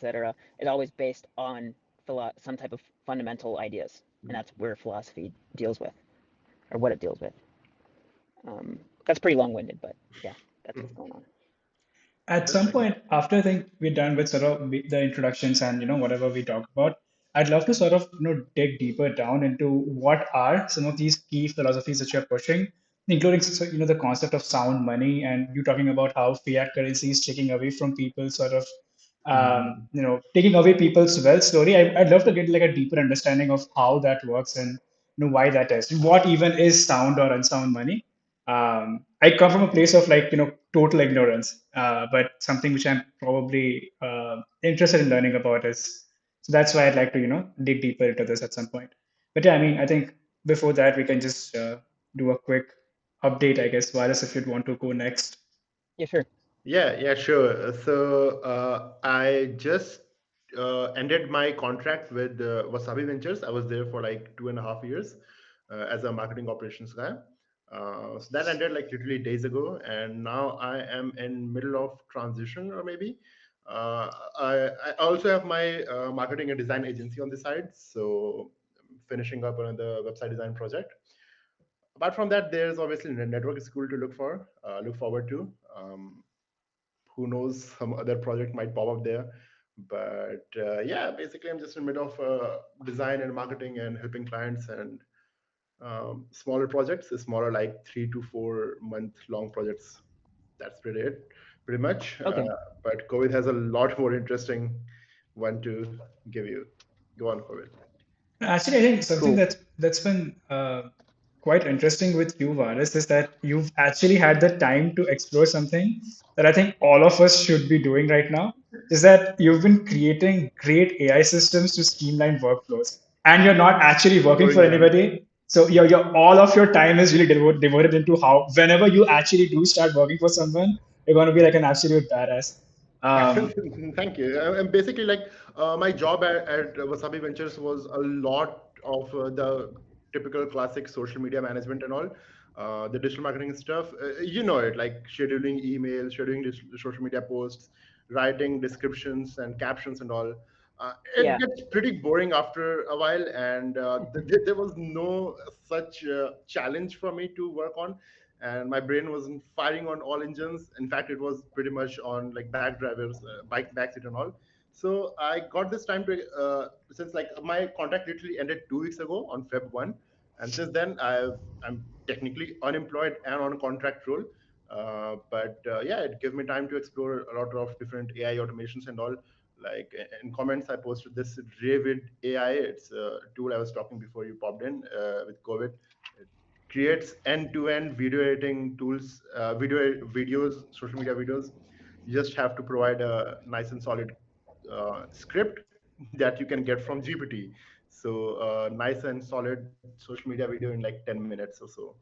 etc., is always based on some type of fundamental ideas, and that's where philosophy deals with, or what it deals with. That's pretty long-winded, but yeah, that's what's going on. At some point, after I think we're done with sort of the introductions and whatever we talk about, I'd love to sort of dig deeper down into what are some of these key philosophies that you're pushing, including the concept of sound money, and you talking about how fiat currency is taking away from people, sort of taking away people's wealth slowly. I'd love to get like a deeper understanding of how that works and why that is. What even is sound or unsound money? I come from a place of like total ignorance, but something which I'm probably interested in learning about is, so that's why I'd like to dig deeper into this at some point. But yeah, I mean, I think before that we can just do a quick update, I guess. Waris, if you'd want to go next. Yeah, sure. Yeah, sure. So I just ended my contract with Wasabi Ventures. I was there for like 2.5 years as a marketing operations guy. So that ended like literally days ago, and now I am in middle of transition, or maybe. I also have my marketing and design agency on the side, so finishing up another website design project. Apart from that, there's obviously network school to look forward to. Who knows, some other project might pop up there. But yeah, basically I'm just in the middle of design and marketing and helping clients, and smaller projects, smaller like 3 to 4 month long projects. That's pretty much. Okay. But COVID has a lot more interesting one to give you. Go on, COVID. Actually, I think something Cool. that's been quite interesting with you, Varis, is that you've actually had the time to explore something that I think all of us should be doing right now. Is that you've been creating great AI systems to streamline workflows, and you're not actually working for Exploring them. anybody. So your all of your time is really devoted into how whenever you actually do start working for someone, you're going to be like an absolute badass. Um, Thank you. And basically, like my job at Wasabi Ventures was a lot of the typical classic social media management and all, the digital marketing stuff. You know it, like scheduling emails, scheduling social media posts, writing descriptions and captions and all. It Yeah. gets pretty boring after a while, and there was no such challenge for me to work on, and my brain wasn't firing on all engines. In fact, it was pretty much on like back drivers, bike backseat and all. So I got this time to since like my contract literally ended 2 weeks ago on Feb 1, and since then I'm technically unemployed and on a contract role. But yeah, it gave me time to explore a lot of different AI automations and all. Like in comments, I posted this Ravid AI. It's a tool I was talking before you popped in with COVID. It creates end-to-end video editing tools, videos, social media videos. You just have to provide a nice and solid script that you can get from GPT. So nice and solid social media video in like 10 minutes or so.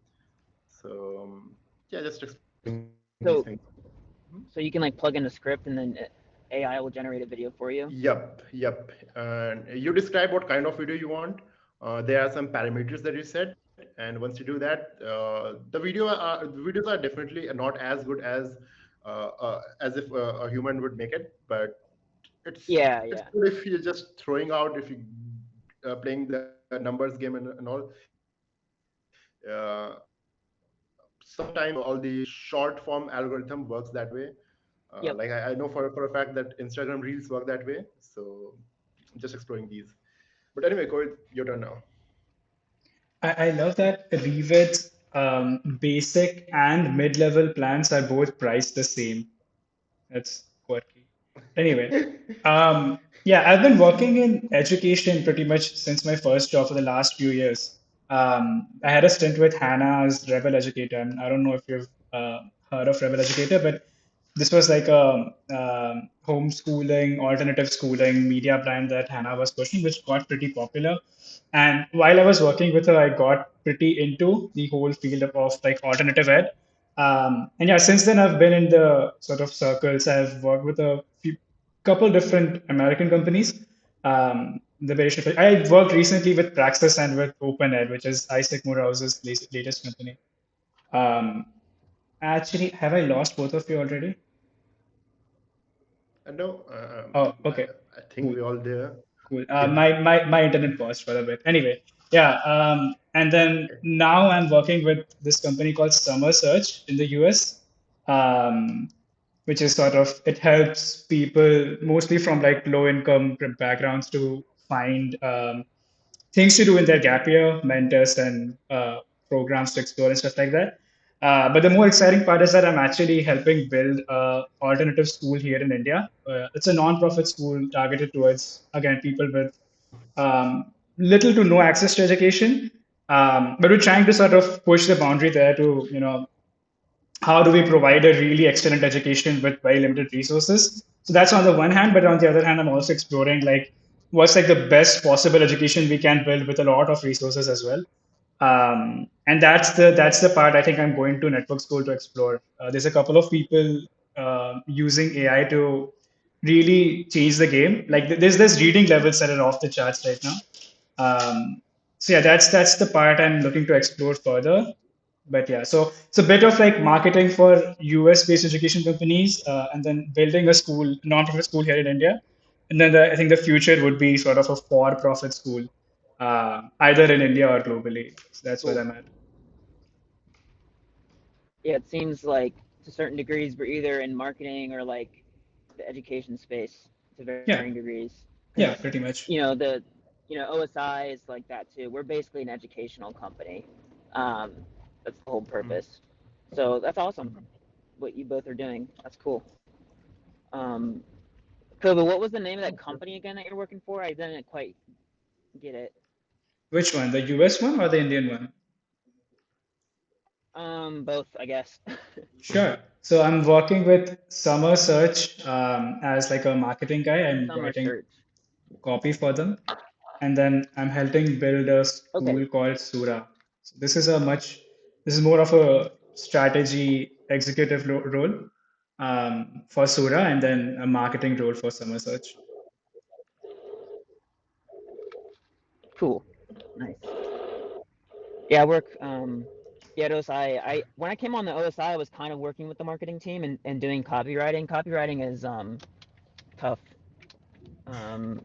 So yeah, just exploring these things. So Mhm. so you can like plug in a script and then AI will generate a video for you. Yep. And you describe what kind of video you want. There are some parameters that you set, and once you do that, the videos are definitely not as good as if a human would make it. But Yeah, it's yeah. good if you're just throwing out, if you playing the numbers game and all. Sometimes all the short form algorithm works that way. Like Yep. I know for a fact that Instagram Reels work that way. So just exploring these. But anyway, Corey, your turn now. I love that Revit's basic and mid-level plans are both priced the same. That's quirky. Anyway, yeah, I've been working in education pretty much since my first job for the last few years. I had a stint with Hannah as Rebel Educator, and I don't know if you've heard of Rebel Educator, but this was like a homeschooling, alternative schooling media plan that Hannah was pushing, which got pretty popular. And while I was working with her, I got pretty into the whole field of like alternative ed. And yeah, since then I've been in the sort of circles. I've worked with a couple different American companies. The various I worked recently with Praxis and with OpenEd, which is Isaac Morales' latest company. Um, actually, have I lost both of you already? No, Oh, okay. I think Cool. we're all there. Cool. Did My internet paused for a bit. Anyway, yeah. And then now I'm working with this company called Summer Search in the US, um, which is sort of it helps people mostly from like low income backgrounds to find things to do in their gap year, mentors and programs to explore and stuff like that. But the more exciting part is that I'm actually helping build a alternative school here in India. It's a non-profit school targeted towards, again, people with little to no access to education. But we're trying to sort of push the boundary there to, how do we provide a really excellent education with very limited resources? So that's on the one hand, but on the other hand, I'm also exploring like what's like the best possible education we can build with a lot of resources as well. And that's the part I think I'm going to network school to explore. There's a couple of people using AI to really change the game. Like there's reading levels that are off the charts right now. So yeah, that's the part I'm looking to explore further. But yeah, so it's a bit of like marketing for US based education companies, and then building a school, non-profit school here in India. And then I think the future would be sort of a for-profit school, either in India or globally. So that's where oh I'm at. Yeah, it seems like to certain degrees we're either in marketing or like the education space to varying Yeah, degrees. yeah, Because pretty much. OSI is like that too. We're basically an educational company. Um, that's the whole purpose. So that's awesome what you both are doing. That's cool. Um, Kobe, what was the name of that company again that you're working for? I didn't quite get it. Which one, the US one or the Indian one? Both, I guess. Sure. So I'm working with Summer Search as like a marketing guy. I'm Summer writing Search. copy for them. And then I'm helping build a Okay, school called Sura. So this is more of a strategy executive role for Sura, and then a marketing role for Summer Search. cool. Nice. Yeah, I work at OSI. I when I came on the OSI, I was kind of working with the marketing team and doing copywriting. Copywriting is tough. Um,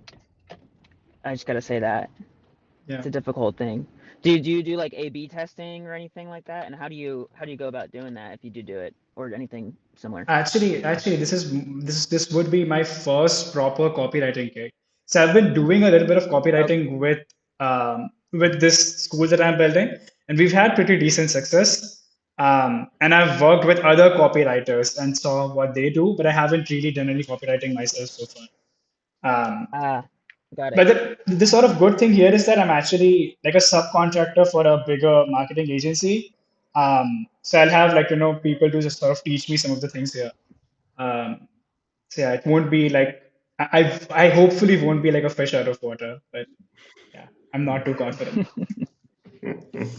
I just gotta say that. Yeah. It's a difficult thing. Do you do like A/B testing or anything like that? And how do you go about doing that if you do it or anything similar? Actually, this would be my first proper copywriting gig. So I've been doing a little bit of Okay. copywriting with this school that I'm building, and we've had pretty decent success. And I've worked with other copywriters and saw what they do, but I haven't really done any copywriting myself so far. Um, Ah, got it. but the sort of good thing here is that I'm actually like a subcontractor for a bigger marketing agency. So I'll have like people to just sort of teach me some of the things here. Um, so yeah, it won't be like I hopefully won't be like a fish out of water, but yeah, I'm not too confident.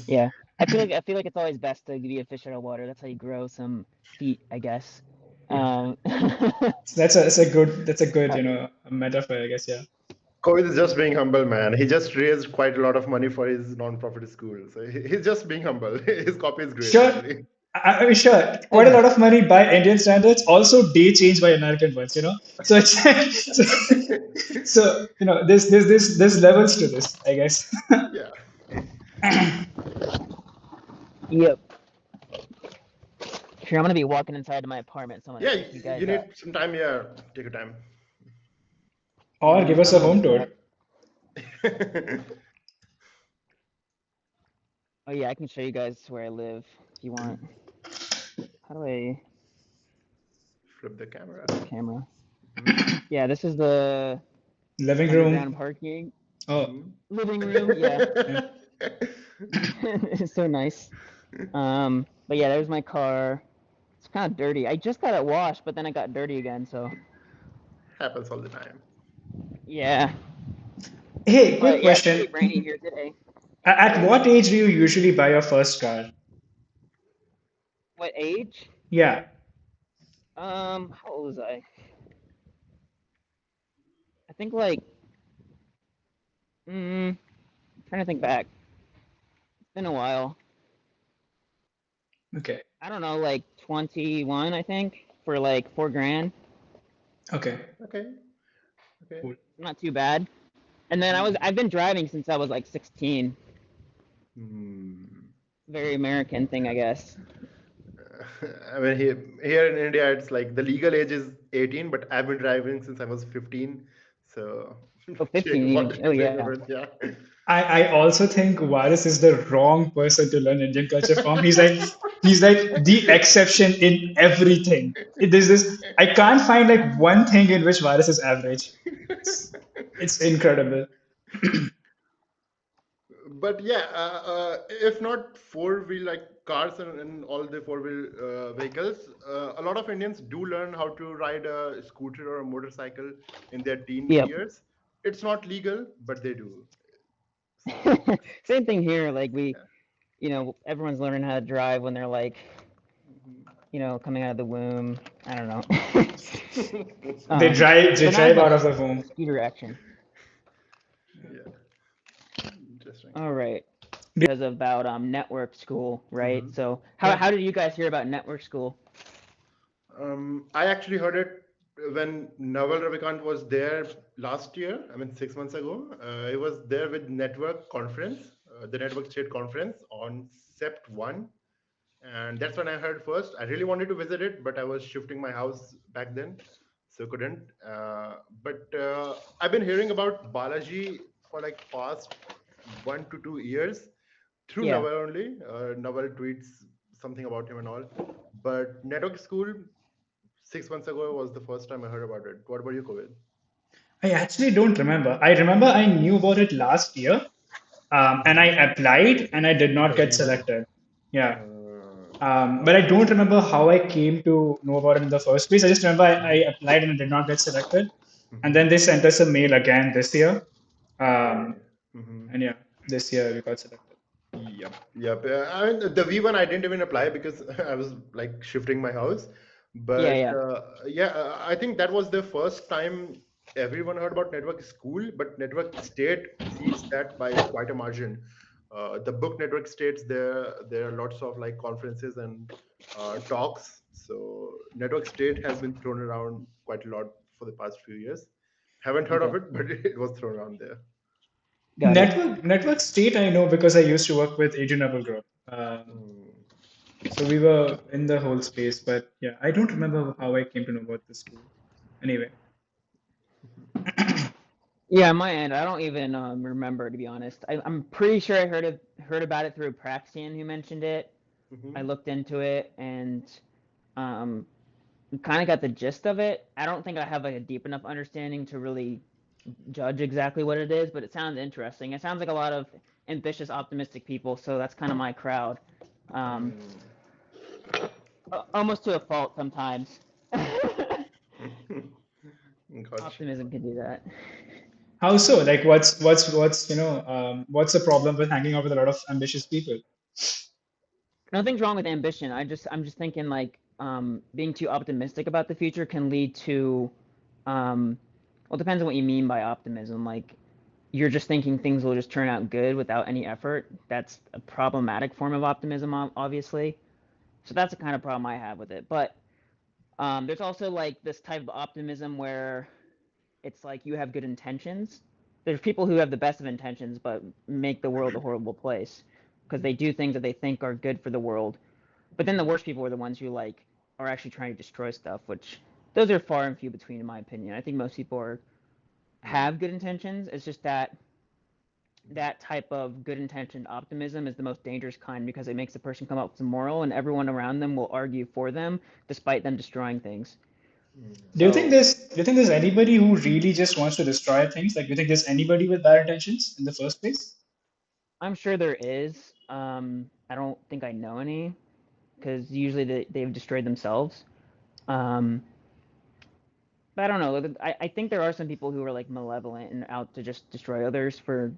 Yeah. I feel like it's always best to be a fish out of water. That's how you grow some feet, I guess. Um, So that's a good uh, metaphor, I guess. Yeah. Covid is just being humble, man. He just raised quite a lot of money for his non-profit school, so he's just being humble. His copy is great, Sure. actually. I mean, sure, quite a lot of money by Indian standards, also day change by American ones. So it's so, so there's levels to this, I guess. Yeah. yep. Here, I'm gonna be walking inside to my apartment, so I'm gonna Yeah, pick you you guys up. need some time. Yeah, take your time. Or give us a I'm home almost tour. back. Oh yeah, I can show you guys where I live if you want. How do I Flip the camera. flip the camera? Hmm. Yeah, this is the Living room. underground parking. Oh, Hmm. Living room, yeah. yeah. It's so nice. But yeah, there's my car. It's kind of dirty. I just got it washed, but then it got dirty again, so Happens all the time. yeah. Hey, quick But yeah, it's question. pretty rainy here today. At what age do you usually buy your first car? What age? Yeah. How old was I? I think like, trying to think back. It's been a while. Okay. I don't know, like 21, I think, for like 4 grand. Okay. Okay. Okay. Cool. Not too bad. And then I've been driving since I was like 16. Hmm. Very American thing, I guess. I mean, here in India, it's like the legal age is 18, but I've been driving since I was 15. So, Oh, 15 what even. Oh change yeah. difference? Yeah. I also think Waris is the wrong person to learn Indian culture from. He's like the exception in everything. There's this I can't find like one thing in which Waris is average. It's, it's incredible. But yeah, if not four-wheel like cars and all the four-wheel vehicles, a lot of Indians do learn how to ride a scooter or a motorcycle in their teen Yep. years. It's not legal, but they do. So Same thing here. Like yeah. everyone's learning how to drive when they're like, Mhm. coming out of the womb. I don't know. They drive they But not as drive much out of the womb. scooter action. Yeah, interesting. All right. Because about network school, right? Mhm. So how Yeah. how did you guys hear about network school? I actually heard it when Naval Ravikant was there last year. I mean, 6 months ago. He was there with Network Conference, the Network State Conference on Sept 1. And that's when I heard first. I really wanted to visit it, but I was shifting my house back then, so couldn't. But I've been hearing about Balaji for like past 1 to 2 years through Yeah. Naval only. Naval tweets something about him and all. But Network School 6 months ago was the first time I heard about it. What about you, Kovid? I actually don't remember. I remember I knew about it last year, and I applied and I did not Oh, get really? selected. Yeah. But I Okay. don't remember how I came to know about it in the first place. I just remember I applied and I did not get selected. And then Mhm. they sent us a mail again this year. Um, Okay. Hmm. and yeah, this year we got selected. Yep, yep. I mean, the V1 I didn't even apply because I was like shifting my house. Yeah, But yeah. yeah, I think that was the first time everyone heard about Network School, but Network State exceeds that by quite a margin. The book Network States, there are lots of like conferences and talks. So Network State has been thrown around quite a lot for the past few years. Haven't heard of Okay. it, but it was thrown around there. Got it. Network State, I know because I used to work with Adrian Group. Hmm. So we were in the whole space, but yeah, I don't remember how I came to know about the school. Anyway, Yeah, my end. I don't even remember, to be honest. I'm pretty sure I heard about it through Praxian, who mentioned it. I Mhm. looked into it and um kind of got the gist of it. I don't think I have like a deep enough understanding to really judge exactly what it is, but it sounds interesting. It sounds like a lot of ambitious, optimistic people, so that's kind of my crowd. Um, Mm. almost to a fault sometimes. Gotcha. Optimism can do that. how so? Like, what's the problem with hanging out with a lot of ambitious people? Nothing's wrong with ambition. I'm just thinking like being too optimistic about the future can lead to well, it depends on what you mean by optimism. Like you're just thinking things will just turn out good without any effort. That's a problematic form of optimism, obviously. So that's the kind of problem I have with it. But there's also like this type of optimism where it's like you have good intentions. There's people who have the best of intentions but make the world a horrible place because they do things that they think are good for the world. But then the worst people are the ones who like are actually trying to destroy stuff, which those are far and few between in my opinion. I think most people have good intentions. It's just that that type of good intentioned optimism is the most dangerous kind because it makes the person come up with some moral and everyone around them will argue for them despite them destroying things. So Do you think there's anybody who really just wants to destroy things? Like, do you think there's anybody with bad intentions in the first place? I'm sure there is. I don't think I know any because usually they've destroyed themselves. Um, but I don't know. I think there are some people who are like malevolent and out to just destroy others for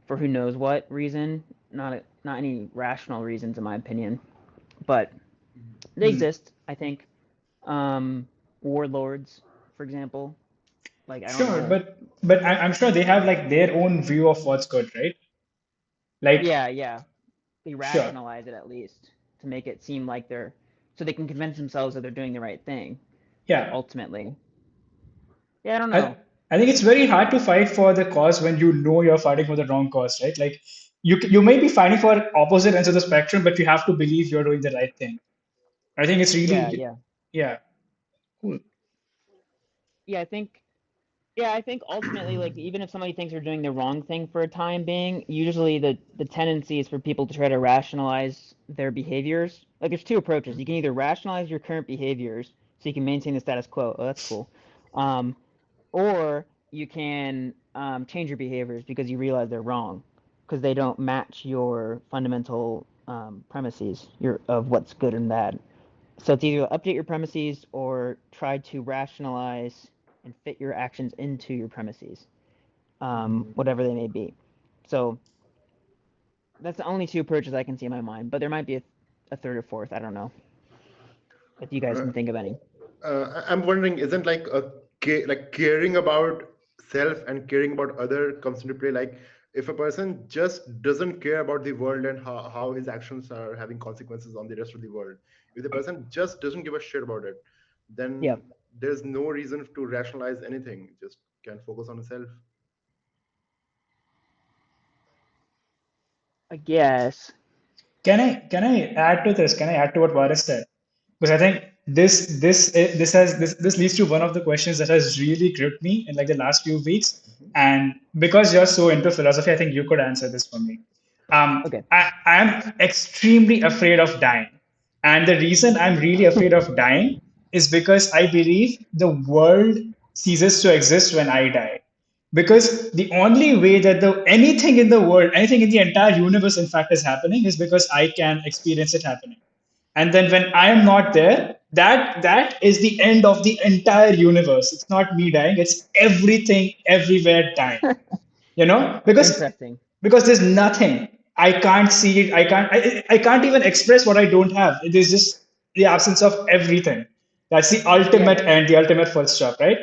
who knows what reason. Not any rational reasons in my opinion, but they Hmm. exist. I think. Warlords, for example. Like I don't Sure, know. but I'm sure they have like their own view of what's good, right? Like, Yeah, yeah. They sure, rationalize it at least to make it seem like they're so they can convince themselves that they're doing the right thing yeah. ultimately. Yeah, I don't I know. I think it's very hard to fight for the cause when you know you're fighting for the wrong cause, right? Like you may be fighting for opposite ends of the spectrum, but you have to believe you're doing the right thing. I think it's Yeah, really, yeah, yeah, cool. yeah. I think ultimately, like, even if somebody thinks they're doing the wrong thing for a time being, usually the tendency is for people to try to rationalize their behaviors. Like, there's two approaches. You can either rationalize your current behaviors so you can maintain the status quo. Oh, that's cool. Um, or you can change your behaviors because you realize they're wrong because they don't match your fundamental premises of what's good and bad. So it's either update your premises or try to rationalize and fit your actions into your premises, whatever they may be. So that's the only two approaches I can see in my mind, but there might be a third or fourth. I don't know if you guys Uh, can think of any. I'm wondering, isn't like like caring about self and caring about other comes into play? Like, if a person just doesn't care about the world and how his actions are having consequences on the rest of the world, if the person just doesn't give a shit about it, Yeah, then there's no reason to rationalize anything. Just can focus on himself. I guess. Can I add to this? Can I add to what Varis said? Because I think this leads to one of the questions that has really gripped me in like the last few weeks. Mhm. And because you're so into philosophy, I think you could answer this for me. Okay. I am extremely afraid of dying. And the reason I'm really afraid of dying is because I believe the world ceases to exist when I die. Because the only way that the anything in the world, anything in the entire universe, in fact, is happening is because I can experience it happening. And then when I am not there, that is the end of the entire universe. It's not me dying, it's everything everywhere dying. You know? Interesting. Because there's nothing. I can't see it. I can't even express what I don't have. It is just the absence of everything. That's the Yeah, ultimate end, the ultimate full stop, right?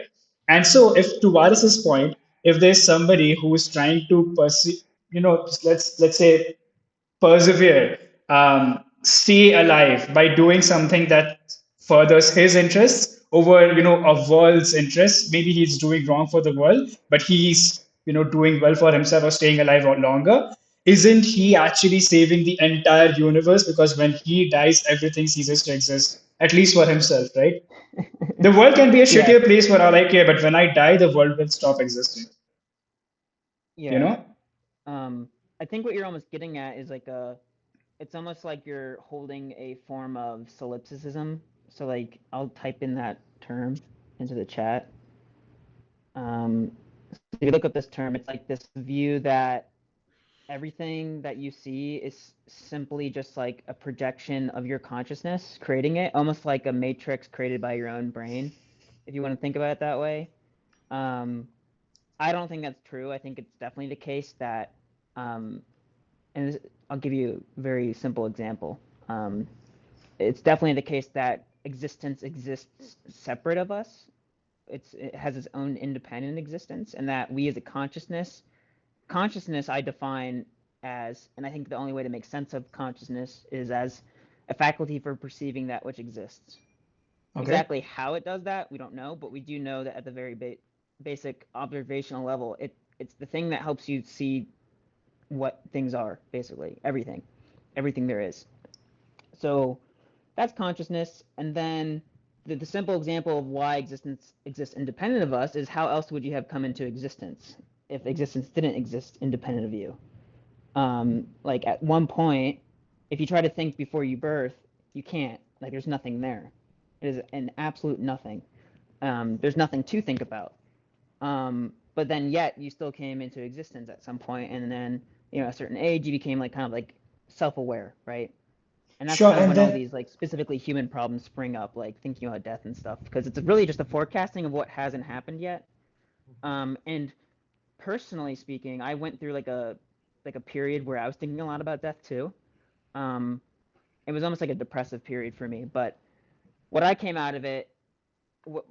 And so if to Varis's point, if there's somebody who is trying to pursue, let's say persevere, stay alive by doing something that furthers his interests over, a world's interests. Maybe he's doing wrong for the world, but he's, doing well for himself or staying alive or longer. Isn't he actually saving the entire universe? Because when he dies, everything ceases to exist, at least for himself, right? The world can be a yeah, shittier place for all I care, but when I die, the world will stop existing. You yeah. know? Um, I think what you're almost getting at is like it's almost like you're holding a form of solipsism. So like I'll type in that term into the chat. If you look up this term, it's like this view that everything that you see is simply just like a projection of your consciousness creating it, almost like a matrix created by your own brain, if you want to think about it that way. Um, I don't think that's true. I think it's definitely the case that, um, and I'll give you a very simple example. Um, it's definitely the case that existence exists separate of us. It has its own independent existence, and that we as a consciousness I define as, and I think the only way to make sense of consciousness is as a faculty for perceiving that which exists. Okay. Exactly how it does that, we don't know, but we do know that at the very basic observational level, it's the thing that helps you see what things are, basically everything there is. So that's consciousness, and then the simple example of why existence exists independent of us is how else would you have come into existence if existence didn't exist independent of you? Like at one point, if you try to think before you birth, you can't. Like there's nothing there. It is an absolute nothing. There's nothing to think about. But then yet you still came into existence at some point, and then at a certain age you became like kind of like self-aware, right? And that's Sure. kind of And when all then, these like specifically human problems spring up, like thinking about death and stuff, because it's really just a forecasting of what hasn't happened yet. And personally speaking, I went through like a period where I was thinking a lot about death too. Um, it was almost like a depressive period for me. But what I came out of it,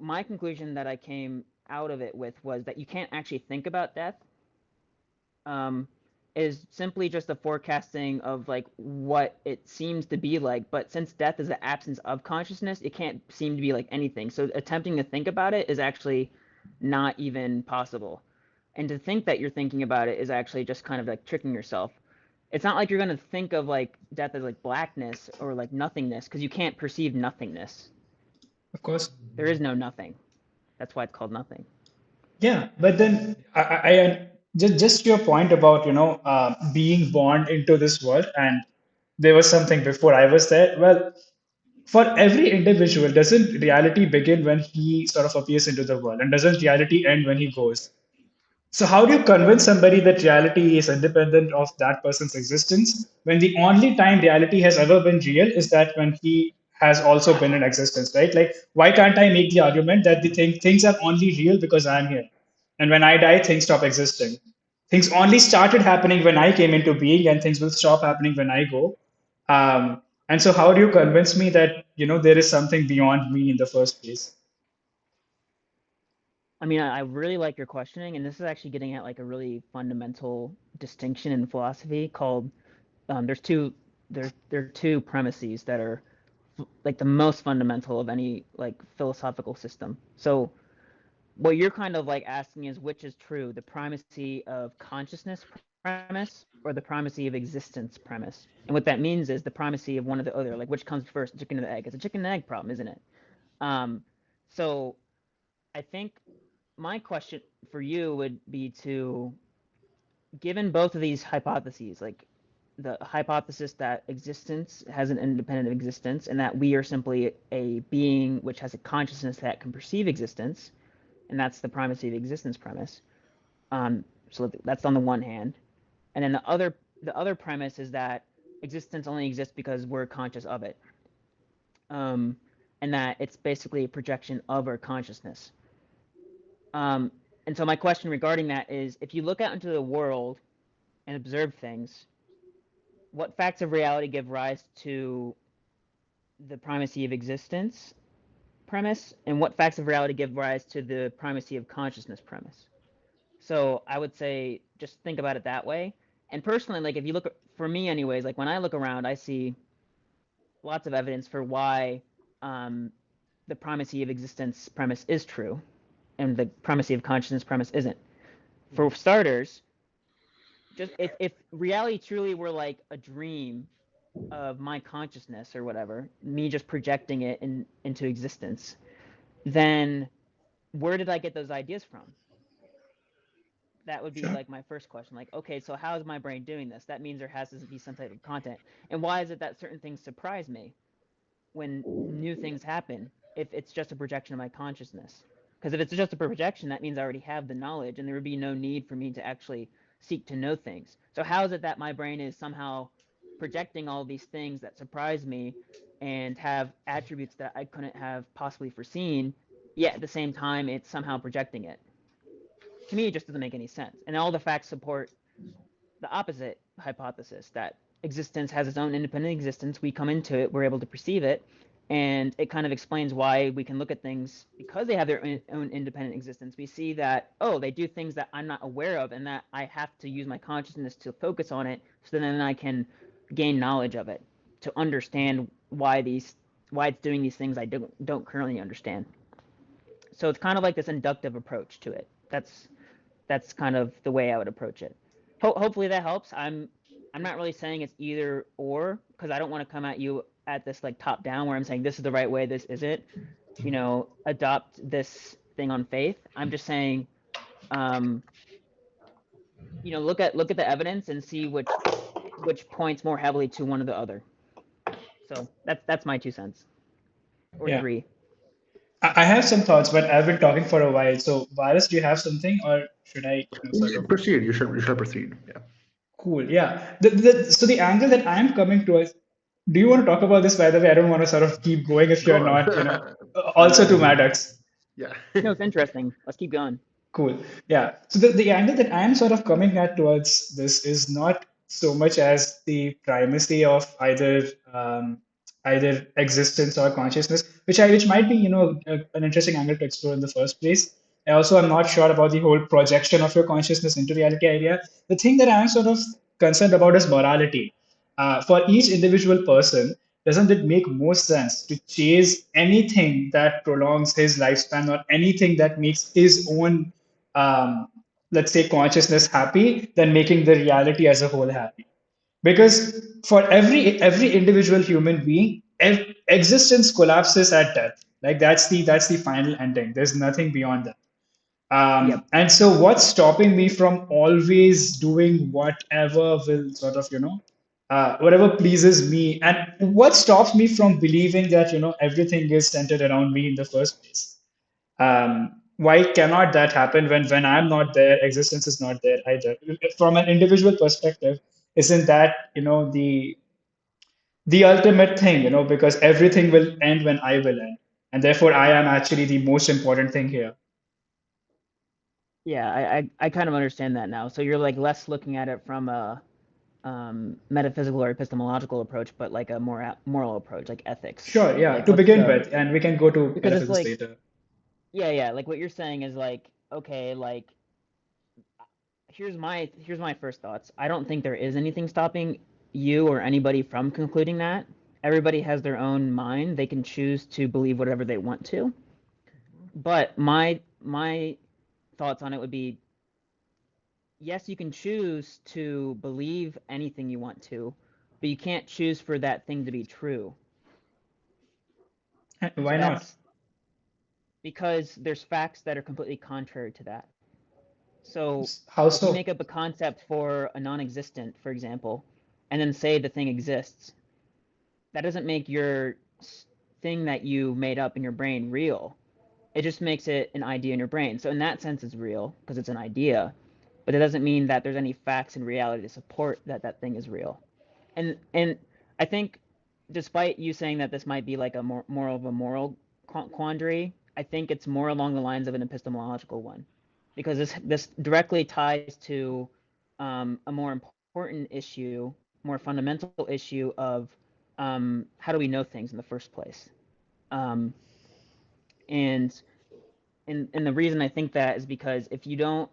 my conclusion that I came out of it with was that you can't actually think about death. Um, is simply just a forecasting of like what it seems to be like. But since death is the absence of consciousness, it can't seem to be like anything. So attempting to think about it is actually not even possible. And to think that you're thinking about it is actually just kind of like tricking yourself. It's not like you're going to think of like death as like blackness or like nothingness, because you can't perceive nothingness. Of course. There is no nothing. That's why it's called nothing. Yeah, but then just your point about being born into this world, and there was something before I was there. Well, for every individual, doesn't reality begin when he sort of appears into the world, and doesn't reality end when he goes? So how do you convince somebody that reality is independent of that person's existence when the only time reality has ever been real is that when he has also been in existence, right? Like, why can't I make the argument that things are only real because I'm here, and when I die, things stop existing? Things only started happening when I came into being, and things will stop happening when I go. And so, how do you convince me that there is something beyond me in the first place? I mean, I really like your questioning, and this is actually getting at like a really fundamental distinction in philosophy called there's two there are two premises that are like the most fundamental of any like philosophical system. So what you're kind of like asking is which is true, the primacy of consciousness premise or the primacy of existence premise. And what that means is the primacy of one or the other, like which comes first, the chicken or the egg. It's a chicken and egg problem, isn't it? Um, so I think my question for you would be to, given both of these hypotheses, like the hypothesis that existence has an independent existence and that we are simply a being which has a consciousness that can perceive existence, and that's the primacy of existence premise. So that's on the one hand, and then the other premise is that existence only exists because we're conscious of it, um, and that it's basically a projection of our consciousness. Um, and so my question regarding that is, if you look out into the world and observe things, what facts of reality give rise to the primacy of existence premise, and what facts of reality give rise to the primacy of consciousness premise? So I would say just think about it that way. And personally, like if you look, for me anyways, like when I look around, I see lots of evidence for why um, the primacy of existence premise is true and the primacy of consciousness premise isn't. For starters, just if reality truly were like a dream of my consciousness or whatever, me just projecting it into existence, then where did I get those ideas from? That would be Sure. like my first question. Like, okay, so how is my brain doing this? That means there has to be some type of content. And why is it that certain things surprise me when new things happen if it's just a projection of my consciousness? Because if it's just a projection, that means I already have the knowledge and there would be no need for me to actually seek to know things. So how is it that my brain is somehow projecting all these things that surprise me and have attributes that I couldn't have possibly foreseen, yet at the same time it's somehow projecting it? To me, it just doesn't make any sense. And all the facts support the opposite hypothesis, that existence has its own independent existence. We come into it, we're able to perceive it, and it kind of explains why we can look at things because they have their own independent existence. We see that, oh, they do things that I'm not aware of, and that I have to use my consciousness to focus on it, so then I can gain knowledge of it to understand why it's doing these things I don't currently understand. So it's kind of like this inductive approach to it. That's kind of the way I would approach it. Hopefully that helps. I'm not really saying it's either or, because I don't want to come at you at this like top down where I'm saying this is the right way, this isn't. Adopt this thing on faith. I'm just saying, um, look at the evidence and see which points more heavily to one or the other. So that's my 2 cents or Yeah. three. I have some thoughts, but I've been talking for a while. So, Virus, do you have something, or should I, sort of? Proceed. You should proceed. Yeah. Cool. Yeah. So the angle that I'm coming to is, do you want to talk about this? By the way, I don't want to sort of keep going if Go you're on. not, I also to mean, Maddox. yeah. No, it's interesting. Let's keep going. Cool. Yeah. So the angle that I am sort of coming at towards this is not so much as the primacy of either existence or consciousness, which might be an interesting angle to explore in the first place. I also am not sure about the whole projection of your consciousness into reality idea. The thing that I am sort of concerned about is morality. For each individual person, doesn't it make more sense to chase anything that prolongs his lifespan or anything that makes his own, um, let's say, consciousness happy than making the reality as a whole happy? Because for every individual human being, existence collapses at death. Like that's the final ending. There's nothing beyond that. Yep. And so what's stopping me from always doing whatever will sort of, whatever pleases me? And what stops me from believing that, everything is centered around me in the first place? Why cannot that happen when I'm not there, existence is not there either? From an individual perspective, isn't that, the ultimate thing, because everything will end when I will end. And therefore I am actually the most important thing here. Yeah, I kind of understand that now. So you're like less looking at it from a metaphysical or epistemological approach, but like a more moral approach, like ethics. Sure, yeah, Like to what's begin the with, and we can go to because it's metaphysics like later. yeah, like what you're saying is like okay, like here's my first thoughts. I don't think there is anything stopping you or anybody from concluding that. Everybody has their own mind. They can choose to believe whatever they want to. But my thoughts on it would be yes, you can choose to believe anything you want to, but you can't choose for that thing to be true. So Why not? that's because there's facts that are completely contrary to that. So How if you so? make up a concept for a non-existent, for example, and then say the thing exists, that doesn't make your thing that you made up in your brain real. It just makes it an idea in your brain. So in that sense, it's real because it's an idea, but it doesn't mean that there's any facts in reality to support that that thing is real. And I think, despite you saying that this might be like a more of a moral quandary, I think it's more along the lines of an epistemological one, because this directly ties to a more important issue, more fundamental issue of how do we know things in the first place, um, and and the reason I think that is because if you don't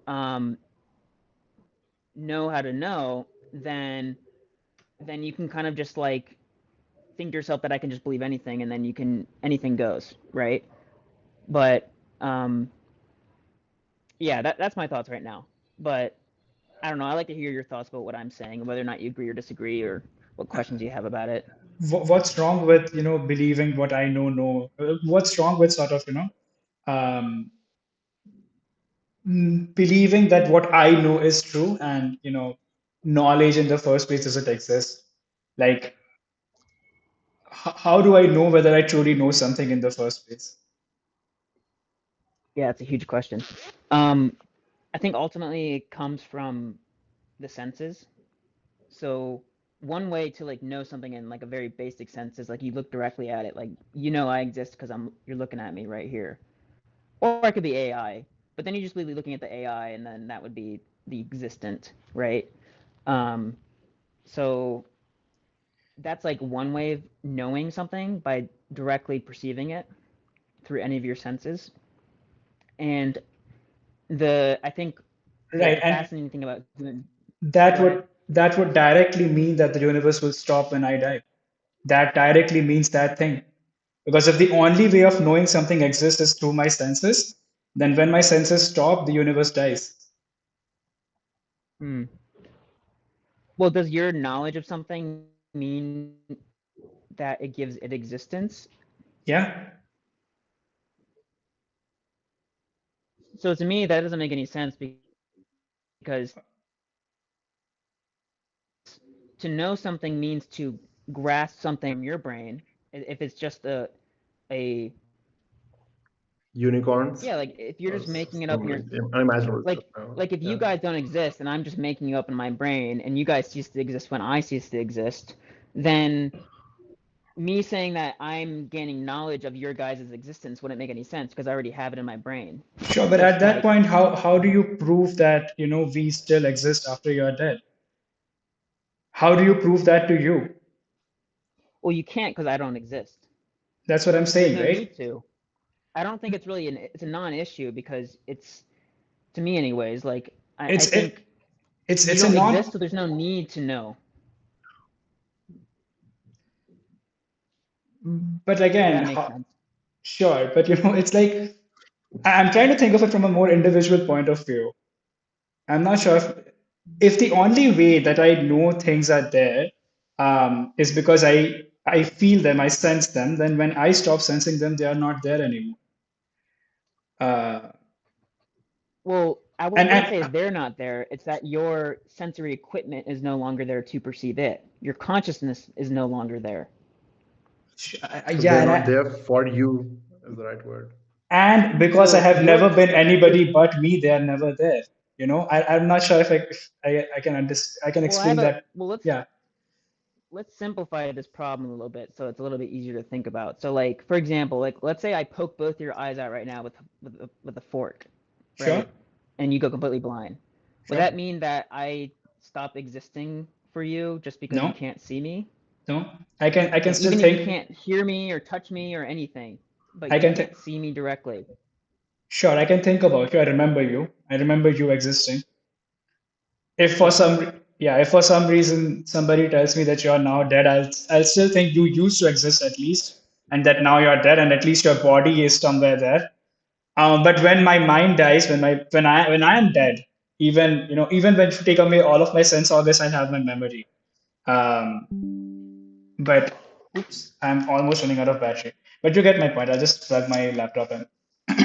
um, know how to know, then you can kind of just like think to yourself that I can just believe anything and then you can anything goes, right? But yeah, that's my thoughts right now. But I don't know. I like to hear your thoughts about what I'm saying and whether or not you agree or disagree or what questions you have about it. What's wrong with, believing what I know? What's wrong with sort of, um, believing that what I know is true and, knowledge in the first place doesn't exist? Like, how do I know whether I truly know something in the first place? Yeah, it's a huge question. Um, I think ultimately it comes from the senses. So one way to like know something in like a very basic sense is like you look directly at it, like I exist because you're looking at me right here. Or it could be AI, but then you just be looking at the AI, and then that would be the existent, right? Um, so that's like one way of knowing something by directly perceiving it through any of your senses. And I think Right. the And fascinating thing about human. that Go ahead. would directly mean that the universe will stop when I die. That directly means that thing. Because if the only way of knowing something exists is through my senses, then when my senses stop, the universe dies. Hmm. Well, does your knowledge of something mean that it gives it existence? Yeah. So to me, that doesn't make any sense because to know something means to grasp something from your brain. If it's just a Unicorns yeah, like if you're or just making it up in some your like unimaginable stuff. like if you Yeah. guys don't exist and I'm just making you up in my brain and you guys cease to exist when I cease to exist, then me saying that I'm gaining knowledge of your guys' existence wouldn't make any sense because I already have it in my brain. Sure, but at Just that like, point, how do you prove that, we still exist after you're dead? How do you prove that to you? well, you can't because I don't exist. That's what I'm There's saying, no right? need to. I don't think it's really it's a non-issue because it's to me anyways. Like I It's think it it's you it's a don't exist, non so there's no need to know. But That again, makes sense. sure, but it's like I'm trying to think of it from a more individual point of view. I'm not sure if the only way that I know things are there is because I feel them, I sense them. Then when I stop sensing them, they are not there anymore. Uh, Well, I wouldn't and say they're not there. It's that your sensory equipment is no longer there to perceive it. Your consciousness is no longer there. So yeah, they're not there for you, is the right word. and because I So have your never been anybody but me, they are never there. I'm not sure if I can understand. I can well, I have explain a that. well. Yeah, Let's simplify this problem a little bit so it's a little bit easier to think about. So, like for example, like let's say I poke both your eyes out right now with a fork, sure, right? And you go completely blind. Would sure. that mean that I stop existing for you just because you No, can't see me? no. I can Like still even if you think. can't hear me or touch me or anything, but I you can think. can't see me directly. Sure, I can think about you. I remember you. I remember you existing. If for Yeah. some reason somebody tells me that you're now dead, I'll still think you used to exist at least, and that now you're dead, and at least your body is somewhere there. But when my mind dies, when I am dead, even when you take away all of my sense organs, I have my memory. Um, but oops, I'm almost running out of battery. But you get my point. I'll just plug my laptop in. Yep.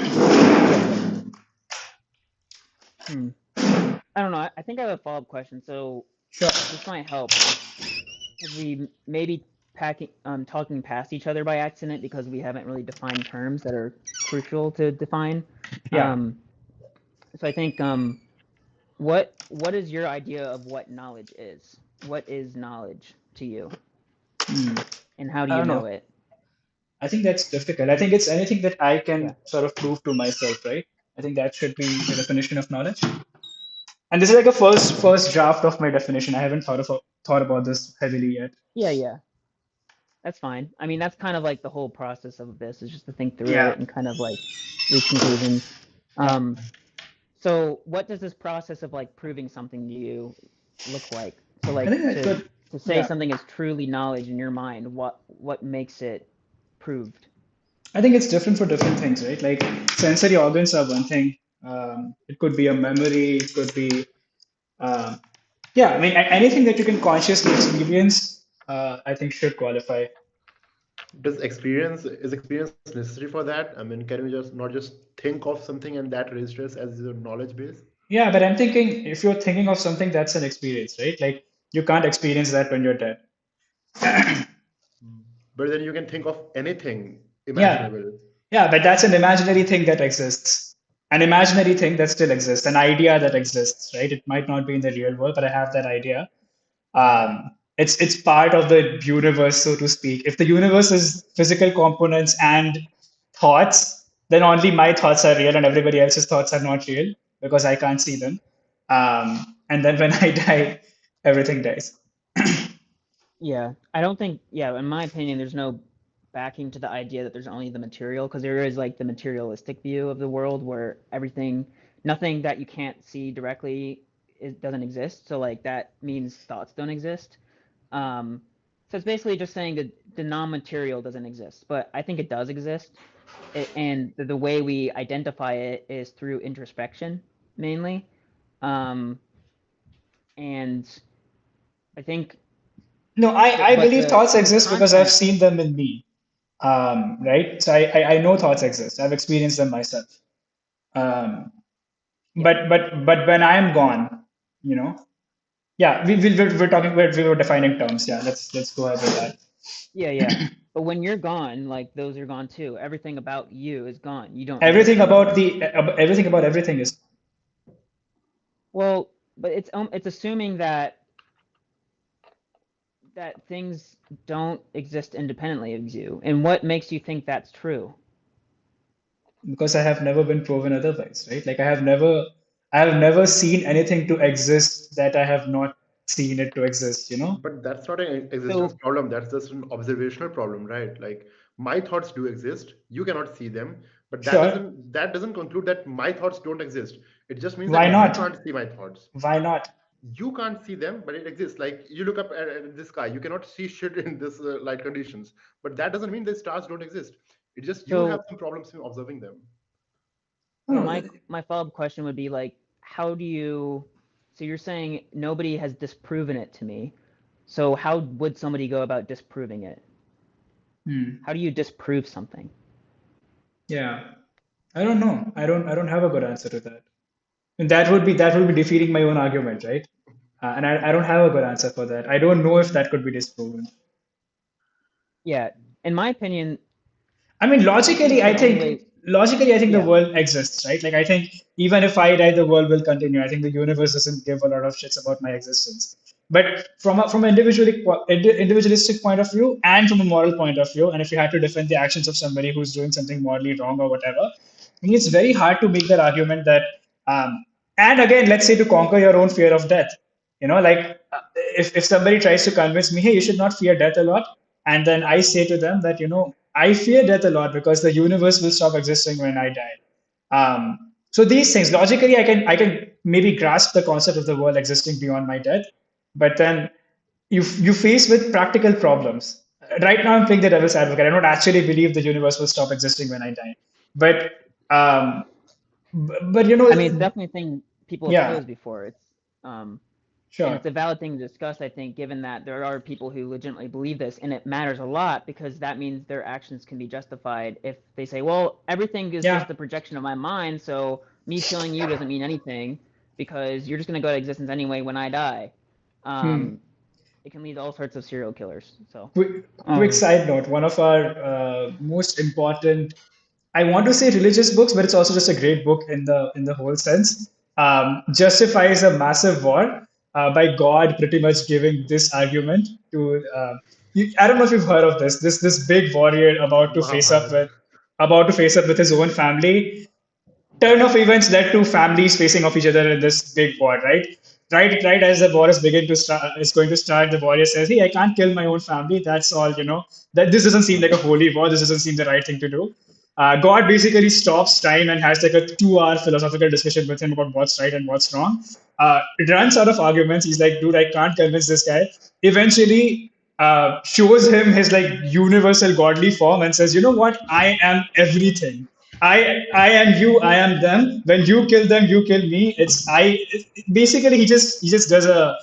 Yep. Hmm. I don't know. I think I have a follow-up question. So Sure. this might help because we maybe talking past each other by accident because we haven't really defined terms that are crucial to define. Yeah. Um, so I think what is your idea of what knowledge is? What is knowledge to you, Hmm. and how do I you don't know know. it? I think that's difficult. I think it's anything that I Yeah. can sort of prove to myself, right? I think that should be the definition of knowledge. And this is like a first draft of my definition. I haven't thought about this heavily yet. Yeah. Yeah. That's fine. I mean, that's kind of like the whole process of this is just to think through Yeah. it and kind of like reach conclusions. Yeah. Um, so what does this process of like proving something to you look like? So I like think I could. to say Yeah. something is truly knowledge in your mind, what makes it proved? I think it's different for different things, right? Like sensory organs are one thing. It could be a memory. It could be. Um, yeah. I mean, anything that you can consciously experience, I think should qualify. Is experience necessary for that? I mean, can we just not just think of something and that registers as your knowledge base? Yeah, but I'm thinking if you're thinking of something, that's an experience, right? Like you can't experience that when you're dead. But then you can think of anything Yeah, imaginable. yeah, but that's an imaginary thing that exists. An imaginary thing that still exists, an idea that exists, right? It might not be in the real world, but I have that idea. It's part of the universe, so to speak. If the universe is physical components and thoughts, then only my thoughts are real and everybody else's thoughts are not real because I can't see them. And then when I die, everything dies. Yeah, I don't think, yeah, in my opinion, there's no backing to the idea that there's only the material, because there is like the materialistic view of the world where nothing that you can't see directly doesn't exist. So like that means thoughts don't exist. Um, so it's basically just saying that the non-material doesn't exist, but I think it does exist. And the way we identify it is through introspection mainly. Um, and I think No, I but believe thoughts the exist because I've content. seen them in me. Right? So I know thoughts exist. I've experienced them myself. Um, Yep. but when I'm gone, you know, yeah, we're talking we were defining terms. Yeah, let's go ahead with that. Yeah, yeah. But when you're gone, like those are gone too. Everything about you is gone. You don't exist Everything about anymore. everything about everything is. Well, but it's assuming that things don't exist independently of you. And what makes you think that's true? Because I have never been proven otherwise, right? Like I have never seen anything to exist that I have not seen it to exist, you know? But that's not an existence So problem. That's just an observational problem, right? Like my thoughts do exist. You cannot see them, but that Sure. doesn't that doesn't conclude that my thoughts don't exist. It just means that Why you not? can't see my thoughts. Why not? You can't see them, but it exists. Like you look up at the sky, you cannot see shit in this light conditions, but that doesn't mean the stars don't exist. It's just you have So some problems in observing them. so No, my follow-up question would be like, how do you? So you're saying nobody has disproven it to me. So how would somebody go about disproving it? hmm, How do you disprove something? yeah. I don't know. I don't have a good answer to that. And that would be defeating my own argument, right? And I don't have a good answer for that. I don't know if that could be disproven. Yeah, in my opinion, I mean, I think the only way. logically, I think the Yeah. world exists, right? Like, I think even if I die, the world will continue. I think the universe doesn't give a lot of shits about my existence. But from an individualistic point of view and from a moral point of view, and if you had to defend the actions of somebody who's doing something morally wrong or whatever, I think it's very hard to make that argument that, and again, let's say to conquer your own fear of death. Like if somebody tries to convince me, hey, you should not fear death a lot, and then I say to them that, I fear death a lot because the universe will stop existing when I die. So these things, logically, I can maybe grasp the concept of the world existing beyond my death, but then you face with practical problems. Right now, I'm playing the devil's advocate. I don't actually believe the universe will stop existing when I die, but um, but I mean, it's definitely a thing people have yeah, posed before. Um, and sure, it's a valid thing to discuss, I think, given that there are people who legitimately believe this, and it matters a lot because that means their actions can be justified if they say, well, everything is yeah. just a projection of my mind, so me killing you doesn't mean anything because you're just going to go out of existence anyway when I die. Hmm. It can lead to all sorts of serial killers. So, Quick side note, one of our most important, I want to say religious books, but it's also just a great book in the whole sense, justifies a massive war by God pretty much giving this argument to, I don't know if you've heard of this big warrior Mahabharata. about to face up with his own family. Turn of events led to families facing off each other in this big war, right? Right as the war is going to start, the warrior says, "Hey, I can't kill my own family. That's all, That this doesn't seem like a holy war. This doesn't seem the right thing to do." God basically stops time and has like a 2 hour philosophical discussion with him about what's right and what's wrong. It runs out of arguments. He's like, "Dude, I can't convince this guy." Eventually, shows him his like universal godly form and says, "You know what? I am everything. I am you, I am them. When you kill them, you kill me. It's I." Basically, he just does a,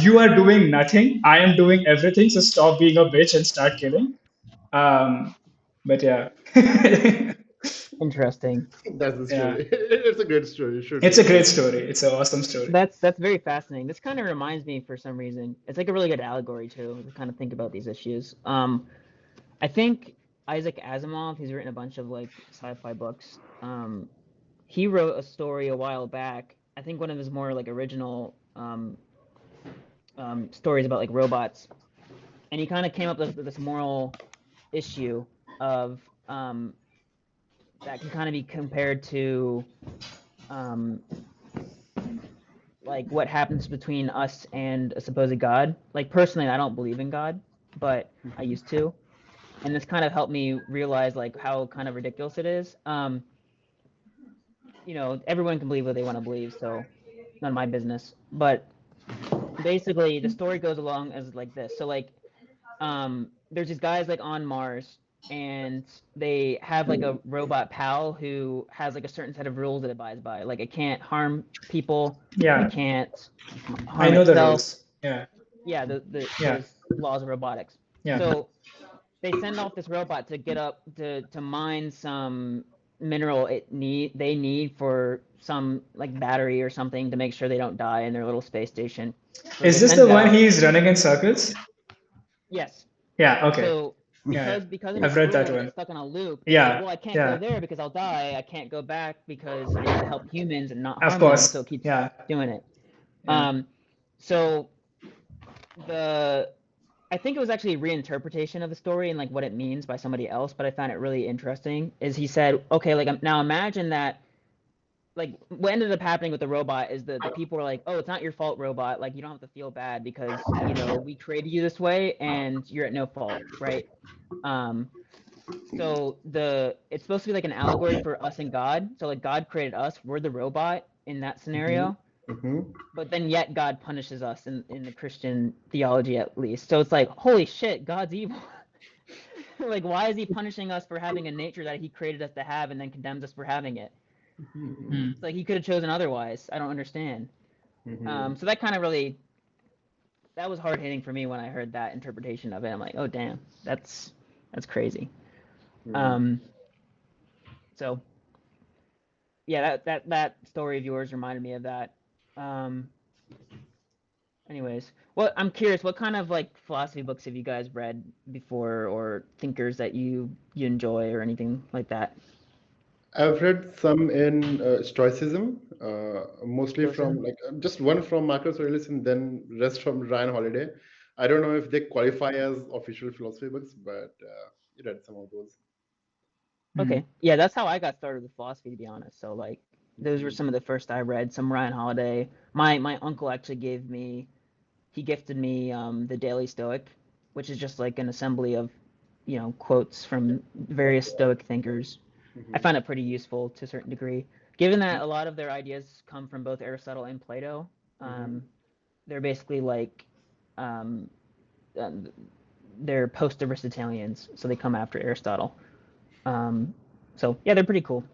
you are doing nothing. I am doing everything. So stop being a bitch and start killing. But yeah, interesting. That's the yeah, story. It's a great story. You should it's a read great it. story. It's an awesome story. That's very fascinating. This kind of reminds me, for some reason, it's like a really good allegory too, to kind of think about these issues. I think Isaac Asimov, he's written a bunch of like sci-fi books. He wrote a story a while back. I think one of his more like original stories about like robots, and he kind of came up with this moral issue of that can kind of be compared to um, like what happens between us and a supposed God. Like personally, I don't believe in God, but I used to, and this kind of helped me realize like how kind of ridiculous it is. Everyone can believe what they want to believe, so none of my business. But basically, the story goes along as like this. So like, there's these guys like on Mars, and they have like a robot pal who has like a certain set of rules it abides by. Like it can't harm people, it Yeah, can't I harm know the itself. rules. Yeah, Yeah, yeah, there's laws of robotics. yeah. So they send off this robot to get up to mine some mineral they need for some like battery or something to make sure they don't die in their little space station. So Is they this send the it one out. he's running in circles? Yes. Yeah. Okay. So Yeah, yeah. because of I've its read that rules, it's one. stuck on a loop. It's like, Yeah, well, I can't go yeah. there because I'll die. I can't go back because I need to help humans and not Of harm them. So course. it keeps Yeah, doing it. yeah. So the I think it was actually a reinterpretation of the story and like what it means by somebody else, but I found it really interesting. Is he said, okay, like now imagine that like what ended up happening with the robot is the people were like, oh, it's not your fault, robot. Like you don't have to feel bad because we created you this way and you're at no fault, right? Um, so it's supposed to be like an allegory for us and God. So like God created us, we're the robot in that Mhm. scenario. Mm-hmm. but then yet God punishes us in the Christian theology at least. So it's like, holy shit, God's evil. Like, why is he punishing us for having a nature that he created us to have and then condemns us for having it? Mm-hmm. It's like he could have chosen otherwise. I don't understand. Mm-hmm. So that was hard hitting for me when I heard that interpretation of it. I'm like, oh damn, that's crazy. Um, so yeah, that story of yours reminded me of that. Um, anyways, I'm curious, what kind of like philosophy books have you guys read before, or thinkers that you enjoy, or anything like that? I've read some in Stoicism, mostly from Stoicism. like just one from Marcus Aurelius and then rest from Ryan Holiday. I don't know if they qualify as official philosophy books, but I read some of those. Okay, yeah, that's how I got started with philosophy, to be honest. So like, those were Mhm. some of the first I read. Some Ryan Holiday. My uncle actually he gifted me the Daily Stoic, which is just like an assembly of, quotes from various Stoic thinkers. I Mhm. find it pretty useful to a certain degree, given that a lot of their ideas come from both Aristotle and Plato. Mhm. Um, they're basically like, um, um, they're post-Aristotelians, so they come after Aristotle. Um, so yeah, they're pretty cool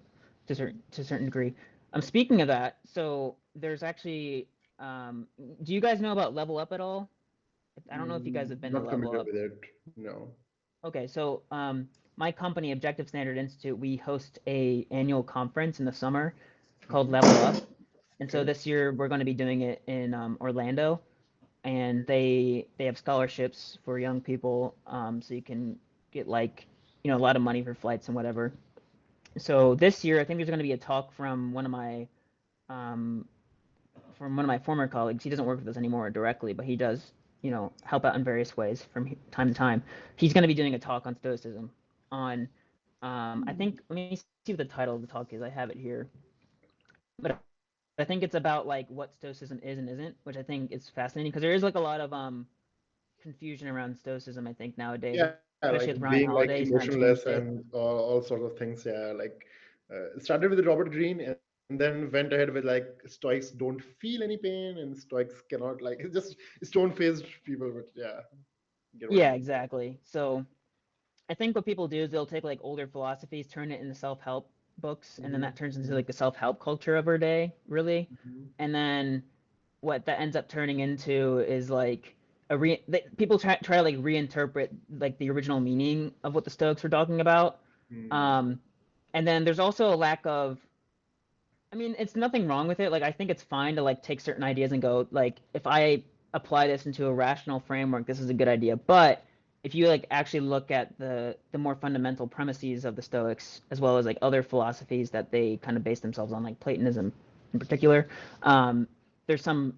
to a certain degree. Speaking of that, so there's actually, do you guys know about Level Up at all? I don't know if you guys have been to Not Level familiar Up. with it. No. Okay, so my company, Objective Standard Institute, we host a annual conference in the summer called Mhm. Level Up, and so Okay. this year we're going to be doing it in Orlando, and they have scholarships for young people, so you can get like a lot of money for flights and whatever. So this year, I think there's going to be a talk um, from one of my former colleagues. He doesn't work with us anymore directly, but he does, help out in various ways from time to time. He's going to be doing a talk on Stoicism. On, I think, let me see what the title of the talk is. I have it here, but I think it's about like what Stoicism is and isn't, which I think is fascinating because there is like a lot of confusion around Stoicism. I think nowadays, Yeah, like especially with being Ryan like Holiday, he's kind of emotionless changed it. and all sorts of things. Yeah, like it started with Robert Greene and then went ahead with like Stoics don't feel any pain and Stoics cannot like it's just stone faced people. But yeah, get what you Yeah, mean. exactly. So I think what people do is they'll take like older philosophies, turn it into self-help books, and then Mhm. that turns into like the self-help culture of our day, really. Mhm. And then what that ends up turning into is like people try to like reinterpret like the original meaning of what the Stoics were talking about. Mhm. Um, and then there's also a lack of, I mean, it's nothing wrong with it. Like, I think it's fine to like take certain ideas and go like, if I apply this into a rational framework, this is a good idea. But if you like actually look at the more fundamental premises of the Stoics, as well as like other philosophies that they kind of base themselves on, like Platonism in particular, um, there's some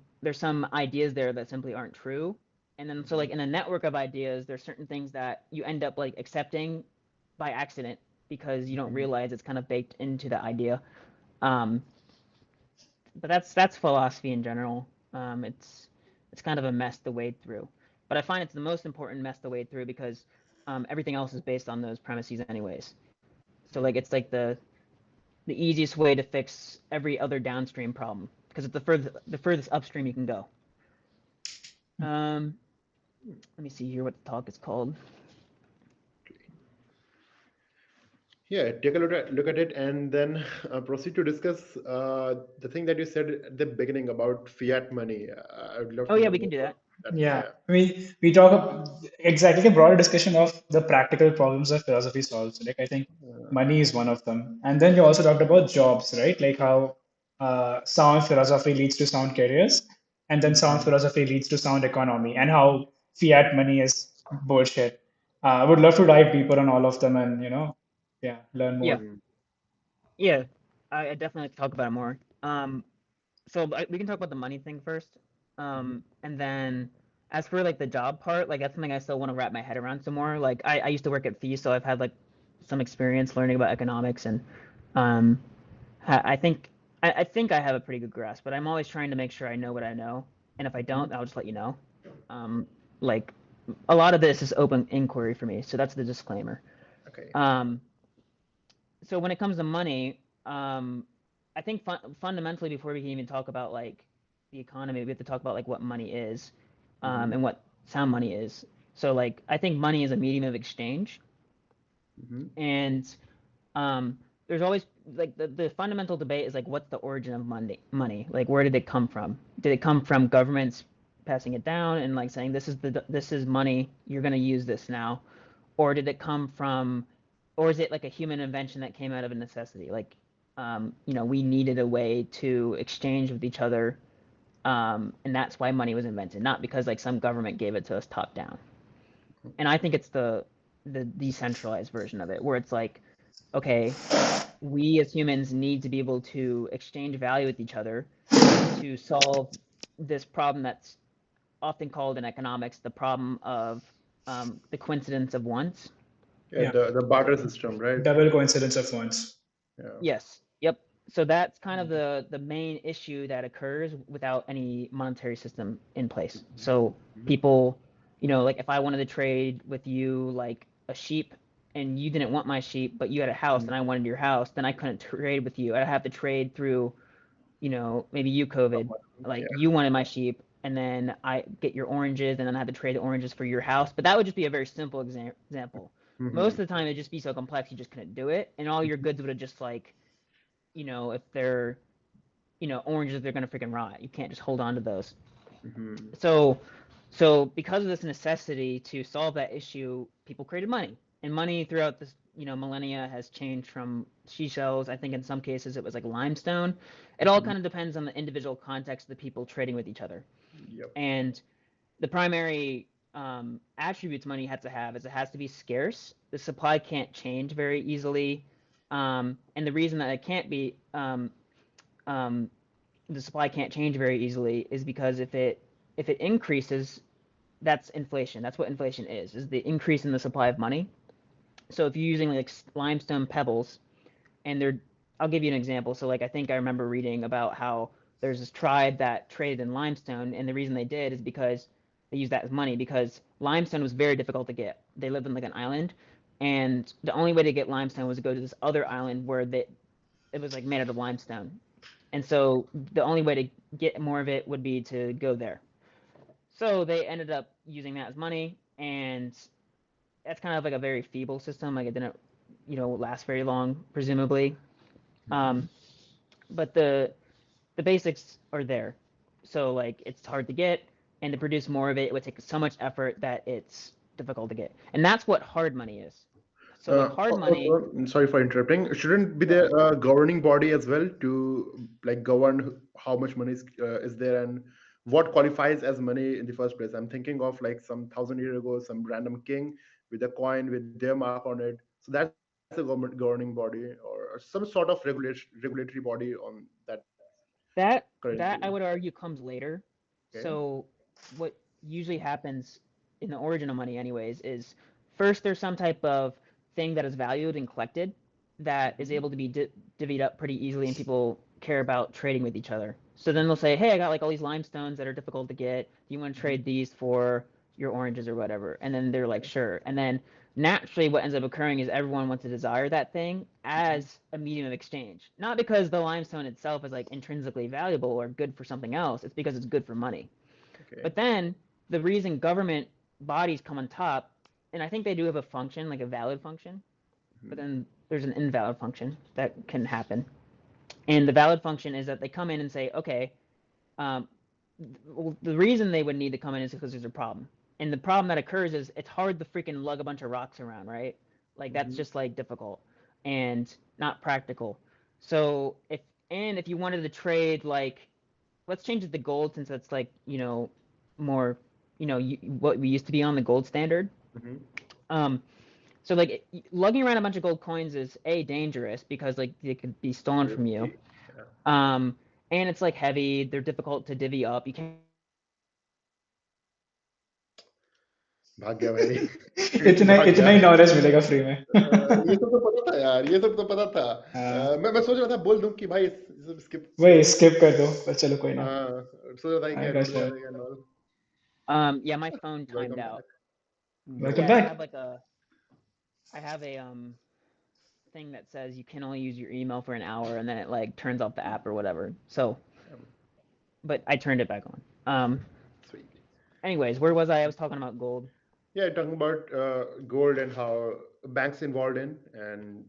ideas there that simply aren't true. And then so like in a network of ideas, there's certain things that you end up like accepting by accident because you don't Mhm. realize it's kind of baked into the idea. Um, but that's philosophy in general. It's kind of a mess to wade through, but I find it's the most important mess to wade through because everything else is based on those premises anyways. So like it's like the easiest way to fix every other downstream problem because it's the furthest upstream you can go. Um, let me see here what the talk is called. Yeah, take a look at it and then proceed to discuss the thing that you said at the beginning about fiat money. I would love Oh to yeah, know we more can do about that. that. Yeah, Yeah. I mean, we talk exactly a broader discussion of the practical problems that philosophy solves. Like, I think money is one of them. And then you also talked about jobs, right? Like how sound philosophy leads to sound careers, and then sound Mhm. philosophy leads to sound economy, and how fiat money is bullshit. I would love to dive deeper on all of them and, yeah, learn Yeah, more. Mhm. yeah, I definitely like to talk about it more. So we can talk about the money thing first. Mhm. And then as for like the job part, like that's something I still want to wrap my head around some more. Like I used to work at Fee, so I've had like some experience learning about economics, and um, I think I think I have a pretty good grasp, but I'm always trying to make sure I know what I know, and if I don't, Mhm. I'll just let you know. Um, like a lot of this is open inquiry for me, so that's the disclaimer. Okay. Um, so when it comes to money, I think fundamentally, before we can even talk about like the economy, we have to talk about like what money is, Mm-hmm. and what sound money is. So like I think money is a medium of exchange, Mm-hmm. and there's always like the fundamental debate is like what's the origin of money? Like where did it come from? Did it come from governments passing it down and like saying this is money, you're going to use this now? Or did it come from, or is it like a human invention that came out of a necessity? Like we needed a way to exchange with each other, and that's why money was invented, not because like some government gave it to us top down. And I think it's the decentralized version of it, where it's like, okay, we as humans need to be able to exchange value with each other to solve this problem that's often called in economics the problem of the coincidence of wants. Yeah, Yeah, the barter system, right? double coincidence of wants. Yeah. Yes. Yep. So that's kind of the main issue that occurs without any monetary system in place. So Mm-hmm. people, like if I wanted to trade with you like a sheep and you didn't want my sheep, but you had a house and I wanted your house, then I couldn't trade with you. I'd have to trade through, maybe you COVID, like Yeah. you wanted my sheep and then I get your oranges and then I had to trade the oranges for your house. But that would just be a very simple example. Most Mm-hmm. of the time it'd just be so complex you just couldn't do it. And all your goods would have just like, if they're, oranges, they're gonna freaking rot. You can't just hold on to those. Mm-hmm. So, so because of this necessity to solve that issue, people created money, and money throughout this, millennia has changed from seashells. I think in some cases it was like limestone. It all Mm-hmm. kind of depends on the individual context of the people trading with each other. Yep. And the primary attributes money has to have is it has to be scarce. The supply can't change very easily, and the reason that it can't be um, the supply can't change very easily is because if it increases, that's inflation. That's what inflation is the increase in the supply of money. So if you're using like limestone pebbles, and they're, I'll give you an example. So like I think I remember reading about how there's this tribe that traded in limestone, and the reason they did is because they used that as money because limestone was very difficult to get. They lived on like an island, and the only way to get limestone was to go to this other island where it was like made out of limestone. And so the only way to get more of it would be to go there. So they ended up using that as money, and that's kind of like a very feeble system. Like it didn't, last very long, presumably. Mm-hmm. Um, but the basics are there. So like it's hard to get, and to produce more of it, it would take so much effort that it's difficult to get. And that's what hard money is. So like hard money, Sorry for interrupting. Shouldn't be go there ahead. a governing body as well to like govern how much money is there and what qualifies as money in the first place? I'm thinking of like some 1,000 years ago, some random king with a coin with their mark on it. So that's a government governing body or some sort of regulatory body on that That currently. I would argue comes later. Okay. So what usually happens in the origin of money anyways is first there's some type of thing that is valued and collected that is Mm-hmm. able to be divvied up pretty easily and people care about trading with each other. So then they'll say, "Hey, I got like all these limestones that are difficult to get. Do you want to Mm-hmm. trade these for your oranges or whatever?" And then they're like, "Sure." And then naturally what ends up occurring is everyone wants to desire that thing Mm-hmm. as a medium of exchange. Not because the limestone itself is like intrinsically valuable or good for something else, it's because it's good for money. Okay. But then the reason government bodies come on top, and I think they do have a function, like a valid function, but Mm-hmm. then there's an invalid function that can happen. And the valid function is that they come in and say, okay, um, the reason they would need to come in is because there's a problem. And the problem that occurs is it's hard to freaking lug a bunch of rocks around, right? Like that's Mm-hmm. just like difficult and not practical. So if you wanted to trade like, let's change it to gold since that's like, more, what we used to be on the gold standard. Mm-hmm. Um, so like lugging around a bunch of gold coins is a dangerous because like they could be stolen from you. Risky. Yeah. Um, and it's like heavy. They're difficult to divvy up. You can't just like drop them in like भाग गया भाई इतना भाग गया इतना ही knowledge मिलेगा free में ये सब तो पता था यार ये सब तो पता था हाँ मैं सोच रहा था बोल दूं कि भाई सब स्किप वही स्किप स्किप कर दो पर चलो कोई ना सोच रहा था कि क्या आएगा ढूंढ शायद जाएगा and all. Yeah, my phone timed Welcome out. back. But welcome yeah, back I have a thing that says you can only use your email for an hour and then it like turns off the app or whatever. So, but I turned it back on. Sweet. Anyways, where was I? I was talking about gold. Yeah, talking about gold and how banks involved in, and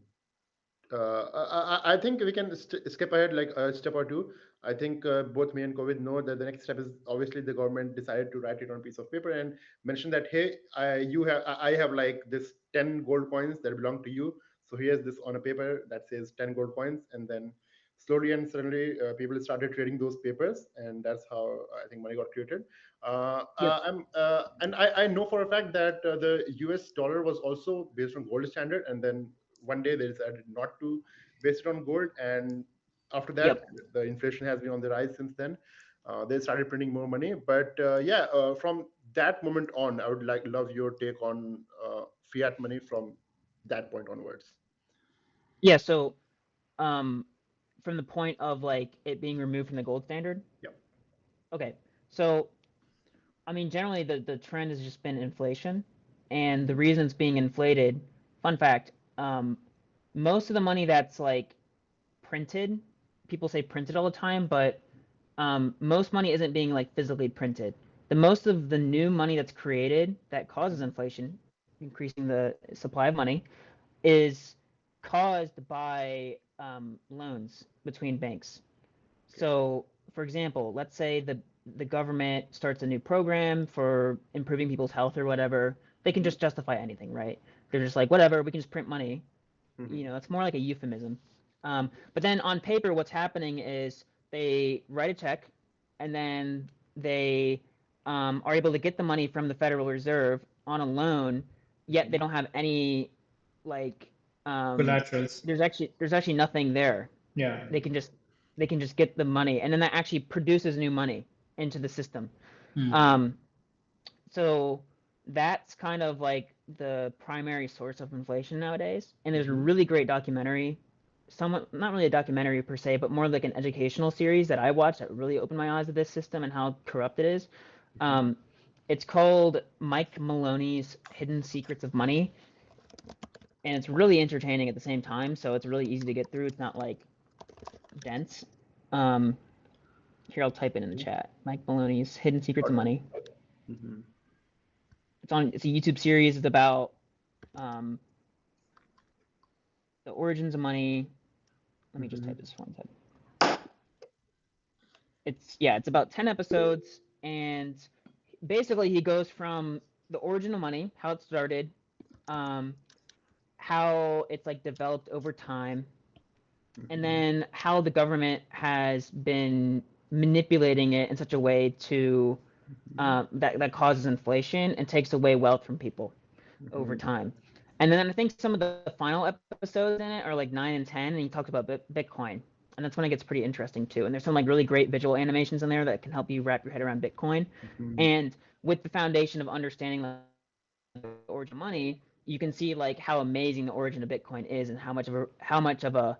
I think we can skip ahead like a step or two. I think both me and COVID know that the next step is obviously the government decided to write it on a piece of paper and mention that, hey, I have like this 10 gold coins that belong to you. So here's this on a paper that says 10 gold coins, and then slowly and suddenly people started trading those papers, and that's how I think money got created. Yep. And I know for a fact that the US dollar was also based on gold standard, and then one day they decided not to base it on gold, and after that Yep. the inflation has been on the rise since then. They started printing more money, but from that moment on, I would like love your take on fiat money from that point onwards. Yeah. So, um, from the point of like it being removed from the gold standard. Yeah. Okay. So, I mean, generally the trend has just been inflation, and the reason it's being inflated. Fun fact. Most of the money that's like printed, people say printed all the time, but most money isn't being like physically printed. The most of the new money that's created that causes inflation, increasing the supply of money, is caused by loans between banks. Okay. So, for example, let's say the government starts a new program for improving people's health or whatever. They can Mhm. just justify anything, right? They're just like, whatever, we can just print money. Mhm. It's more like a euphemism. But then on paper, what's happening is they write a check, and then they are able to get the money from the Federal Reserve on a loan, yet they Mhm. don't have any like Collaterals. there's actually nothing there. Yeah. They can just they can just get the money, and then that actually produces new money into the system. Hmm. Um, so that's kind of like the primary source of inflation nowadays. And there's a Mhm. really great documentary, somewhat not really a documentary per se, but more like an educational series that I watched that really opened my eyes to this system and how corrupt it is. Mhm. Um, it's called Mike Maloney's Hidden Secrets of Money, and it's really entertaining at the same time. So it's really easy to get through. It's not like dense. Um, Here, I'll type it in the chat. Mike Maloney's Hidden Secrets of Money. Mhm. It's a YouTube series. It's about um, the origins of money. Let me just type Mhm. this one time. It's about 10 episodes, and basically he goes from the origin of money, how it started, um, how it's like developed over time, and Mhm. then how the government has been manipulating it in such a way to Mhm. that causes inflation and takes away wealth from people over Mhm. time. And then I think some of the final episodes in it are like 9 and 10, and he talks about Bitcoin, and that's when it gets pretty interesting too. And there's some like really great visual animations in there that can help you wrap your head around Bitcoin. Mhm. And with the foundation of understanding like, the origin of money, you can see like how amazing the origin of Bitcoin is and how much of a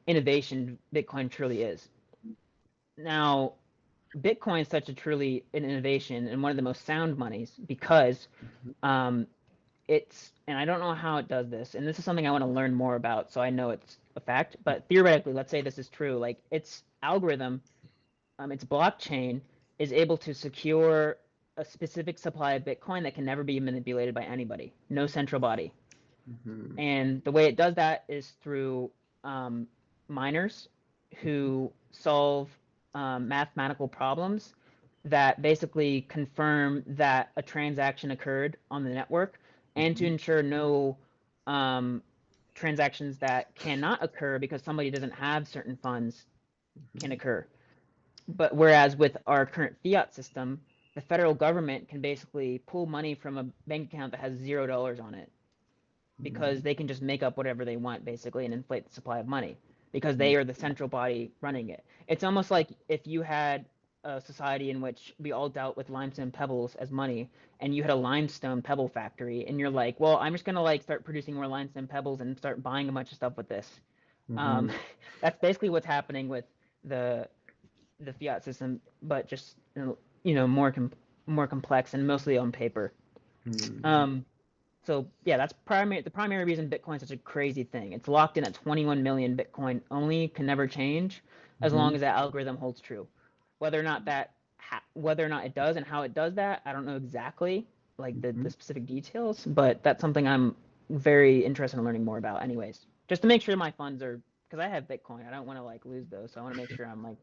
innovation Bitcoin truly is. Now, Bitcoin is such a truly an innovation and one of the most sound monies because um, and I don't know how it does this, and this is something I want to learn more about so I know it's a fact, but theoretically, let's say this is true, like its algorithm, its blockchain is able to secure a specific supply of Bitcoin that can never be manipulated by anybody, no central body. Mhm. And the way it does that is through um, miners who solve mathematical problems that basically confirm that a transaction occurred on the network and to Mhm. ensure no um, transactions that cannot occur because somebody doesn't have certain funds can Mhm. occur. But whereas with our current fiat system, the federal government can basically pull money from a bank account that has $0 on it because Mhm. they can just make up whatever they want basically and inflate the supply of money because Mhm. they are the central body running it. It's almost like if you had a society in which we all dealt with limestone pebbles as money and you had a limestone pebble factory and you're like, well, I'm just going to like start producing more limestone pebbles and start buying a bunch of stuff with this. Um, Mhm. that's basically what's happening with the the fiat system, but just more complex and mostly on paper. Mhm. Um, so yeah, that's the primary reason Bitcoin's such a crazy thing. It's locked in at 21 million Bitcoin only, can never change as long Mhm. as that algorithm holds true. Whether or not whether or not it does and how it does that, I don't know exactly like the specific details, but that's something I'm very interested in learning more about anyways. Just to make sure my funds are, because I have Bitcoin, I don't want to like lose those, so I want to make sure I'm like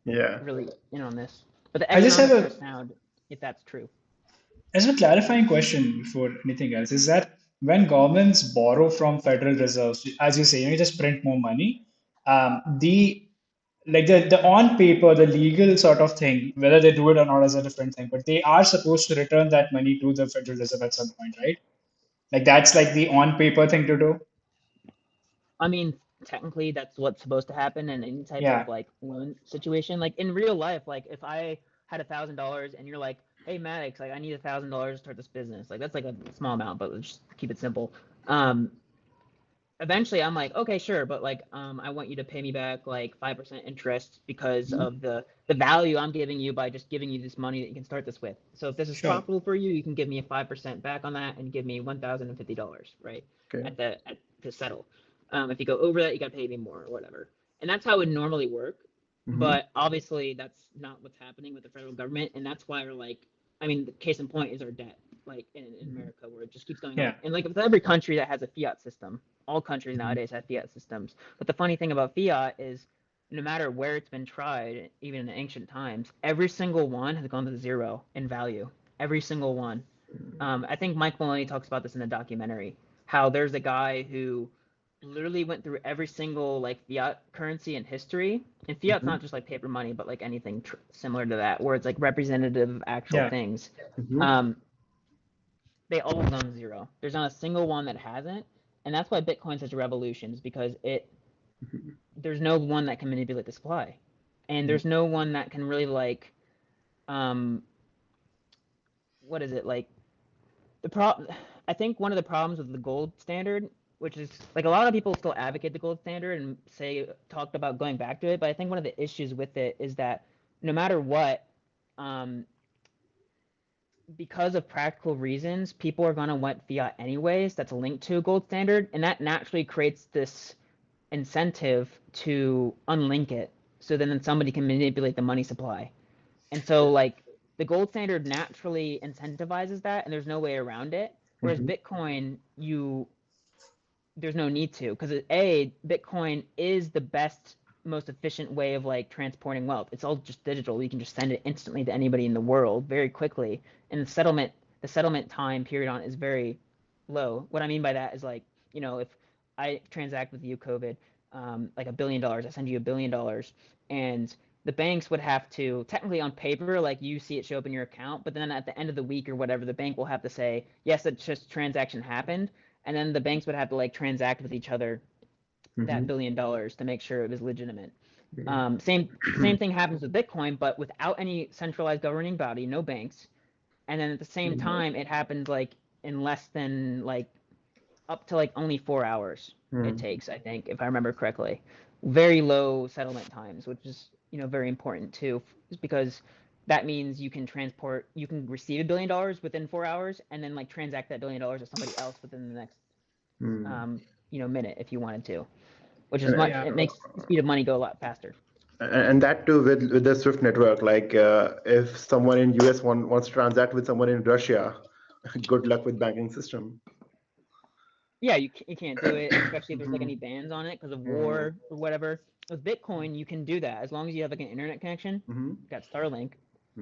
Yeah. really in on this. But the I just have economics are a sound if that's true. as a clarifying question before anything else is that when governments borrow from Federal Reserves, as you say, you just print more money. The like the on paper, the legal sort of thing, whether they do it or not is a different thing. But they are supposed to return that money to the Federal Reserve at some point, right? Like that's like the on paper thing to do. I mean, technically, that's what's supposed to happen in any type of Yeah, like loan situation. Like in real life, like if I had $1,000 and you're like, "Hey, Maddox, like I need $1,000 to start this business," like that's like a small amount, but let's just keep it simple. Um, Eventually, I'm like, okay, sure, but like, I want you to pay me back like 5% interest because of the value I'm giving you by just giving you this money that you can start this with. So if this is sure. profitable for you, you can give me a 5% back on that and give me $1,050, right? Okay. To settle. If you go over that, you got to pay me more or whatever. And that's how it would normally work. Mm-hmm. But obviously, that's not what's happening with the federal government, and that's why we're like, I mean, the case in point is our debt, like in America, where it just keeps going Yeah. up. And like with every country that has a fiat system, all countries Mm-hmm. nowadays have fiat systems. But the funny thing about fiat is, no matter where it's been tried, even in ancient times, every single one has gone to zero in value. Every single one. I think Mike Maloney talks about this in the documentary. How there's a guy who literally went through every single like fiat currency in history, and fiat's Mm-hmm. not just like paper money, but like anything similar to that, where it's like representative of actual Yeah. things. Mm-hmm. Um, they all have gone to zero. There's not a single one that hasn't, and that's why Bitcoin's such a revolution, is because there's no one that can manipulate the supply, and there's no one that can really like um what is it like the problem. I think one of the problems with the gold standard, which is like a lot of people still advocate the gold standard and say talked about going back to it, but I think one of the issues with it is that no matter what, um, because of practical reasons, people are going to want fiat anyways. That's linked to a gold standard, and that naturally creates this incentive to unlink it, so then somebody can manipulate the money supply. And so like the gold standard naturally incentivizes that, and there's no way around it. Whereas Mm-hmm. Bitcoin, there's no need to, because Bitcoin is the best, most efficient way of like transporting wealth. It's all just digital. You can just send it instantly to anybody in the world very quickly, and the settlement time period on it is very low. What I mean by that is like, if I transact with you, COVID, like $1 billion, I send you $1 billion, and the banks would have to technically on paper, like you see it show up in your account, but then at the end of the week or whatever, the bank will have to say, yes, that just transaction happened, and then the banks would have to like transact with each other that Mm-hmm. $1 billion to make sure it was legitimate. Yeah. Same thing happens with Bitcoin, but without any centralized governing body, no banks. And then at the same time, it happens like in less than like up to like only 4 hours it Mm-hmm. takes, I think, if I remember correctly. Very low settlement times, which is very important too, is because that means you can receive $1 billion within 4 hours, and then like transact that $1 billion to somebody else within the next um, minute if you wanted to, which is And, much. Yeah. It makes the speed of money go a lot faster. and that too with the Swift network. Like if someone in US wants to transact with someone in Russia, good luck with banking system. Yeah, you can't do it, especially if there's like Mm-hmm. any bans on it because of Mm-hmm. war or whatever. With Bitcoin, you can do that as long as you have like an internet connection. Mm-hmm. Got Starlink.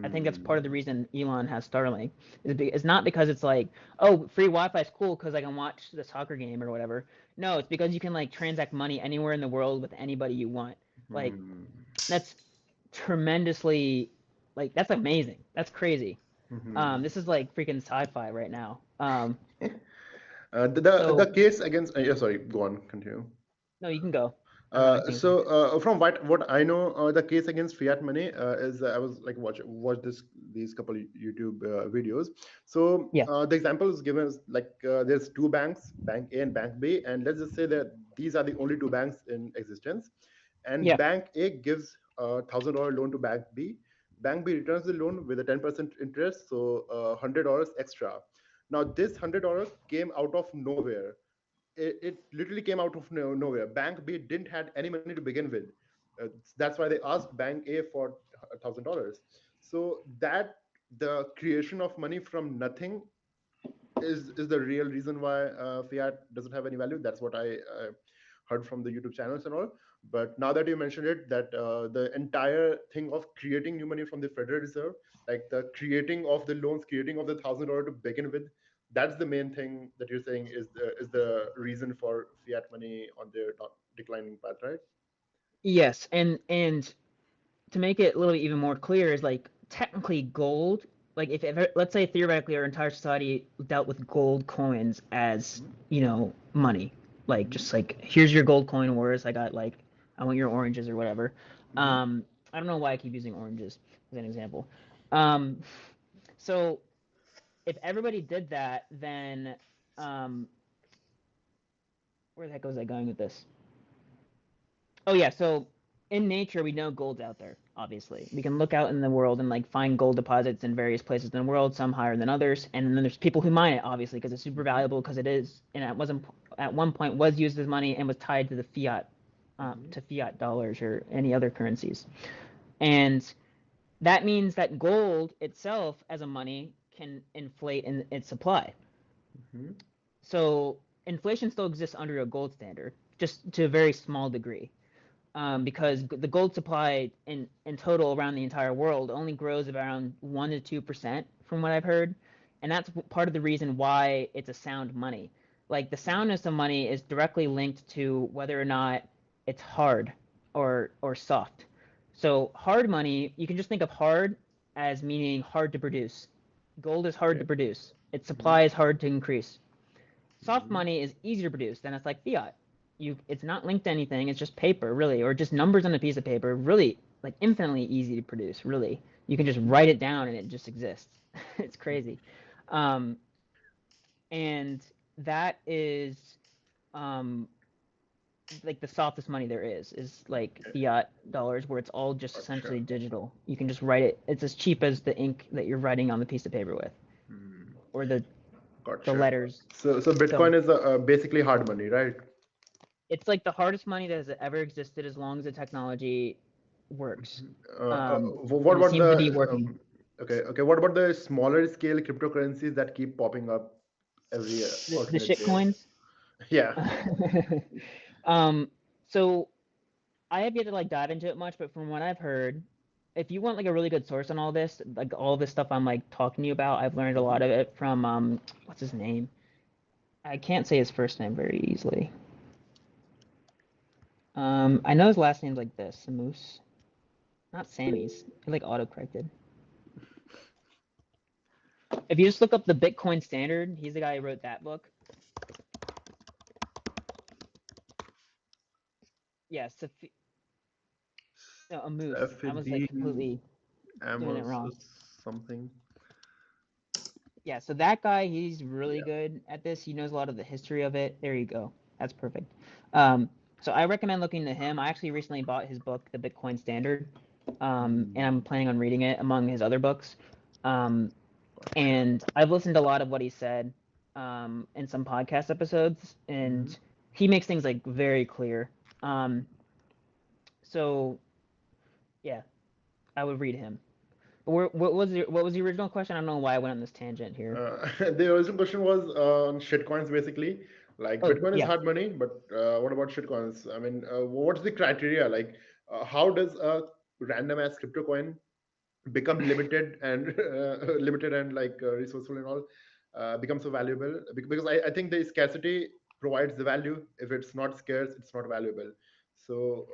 I think that's part Mm-hmm. of the reason Elon has Starlink. It's not because it's like, oh, free Wi-Fi is cool because I can watch the soccer game or whatever. No, it's because you can like transact money anywhere in the world with anybody you want. Like that's tremendously, like that's amazing. That's crazy. Mm-hmm. This is like freaking sci-fi right now. The So case against yeah, sorry, go on, continue. no, you can go. I don't have anything to say. From what I know, the case against fiat money is I was like watch these couple YouTube videos. So Yeah, the example is given is like there's two banks, Bank A and Bank B, and let's just say that these are the only two banks in existence. And yeah. Bank A gives $1,000 loan to Bank B. Bank B returns the loan with a 10% interest, so $100 extra. Now this $100 came out of nowhere. It literally came out of nowhere. Bank B didn't had any money to begin with. That's why they asked Bank A for $1,000. So that the creation of money from nothing is the real reason why fiat doesn't have any value. That's what I heard from the YouTube channels and all. But now that you mentioned it, that the entire thing of creating new money from the Federal Reserve, like the creating of the loans, creating of the $1,000 to begin with, that's the main thing that you're saying is the reason for fiat money on their declining path, right? Yes, and to make it a little bit even more clear is like technically gold, like if let's say theoretically our entire society dealt with gold coins as, money, like just like here's your gold coin, Waris, I want your oranges or whatever. Mm-hmm. I don't know why I keep using oranges as an example. Um, so if everybody did that, then where the heck was I going with this? Oh yeah, so in nature we know gold's out there, obviously. We can look out in the world and like find gold deposits in various places in the world, some higher than others, and then there's people who mine it, obviously, because it's super valuable, because it is, and it wasn't at one point was used as money and was tied to the fiat dollars or any other currencies. And that means that gold itself as a money can inflate in its supply. Mm-hmm. So inflation still exists under a gold standard, just to a very small degree. Because the gold supply in total around the entire world only grows around 1 to 2% from what I've heard, and that's part of the reason why it's a sound money. Like the soundness of money is directly linked to whether or not it's hard or soft. So hard money, you can just think of hard as meaning hard to produce. Gold is hard Okay. to produce. Its Mm-hmm. supply is hard to increase. Soft Mm-hmm. money is easier to produce, then it's like fiat. It's not linked to anything, it's just paper, really, or just numbers on a piece of paper, really, like infinitely easy to produce, really. You can just write it down and it just exists. It's crazy. Um, and that is um, like the softest money there is like fiat dollars, where it's all just Gotcha. essentially digital. You can just write it. It's as cheap as the ink that you're writing on the piece of paper with, Hmm. or the Gotcha. letters. So So Bitcoin is basically hard money, right? it's like the hardest money that has ever existed, as long as the technology works. Mhm. What And it about seems the to be working. okay? What about the smaller scale cryptocurrencies that keep popping up every The alternate shit day? coins. Yeah. um, so I have yet to like dive into it much, but from what I've heard, if you want like a really good source on all this, like all this stuff I'm like talking to you about, I've learned a lot Mhm. of it from what's his name? I can't say his first name very easily. I know his last name's like this, Moose. Not Sammy's. He like autocorrected. If you just look up the Bitcoin Standard, he's the guy who wrote that book. Yeah, no, a moose. I was like FAB completely doing it Amos or wrong. something. Yeah, so that guy, he's really Yeah. good at this. He knows a lot of the history of it. There you go. That's perfect. So I recommend looking to him. I actually recently bought his book, The Bitcoin Standard, and I'm planning on reading it among his other books. Gotcha. And I've listened to a lot of what he said in some podcast episodes, Hmm. and he makes things like very clear. So yeah, I would read him. But what was the original question? I don't know why I went on this tangent here. The original question was on shitcoins, basically. Like Oh Bitcoin is yeah, hard money, but what about shitcoins? I mean, what's the criteria? Like, how does a random ass crypto coin become limited and limited and like resourceful and all, become so valuable? Because I think the scarcity provides the value. If it's not scarce, it's not valuable. So,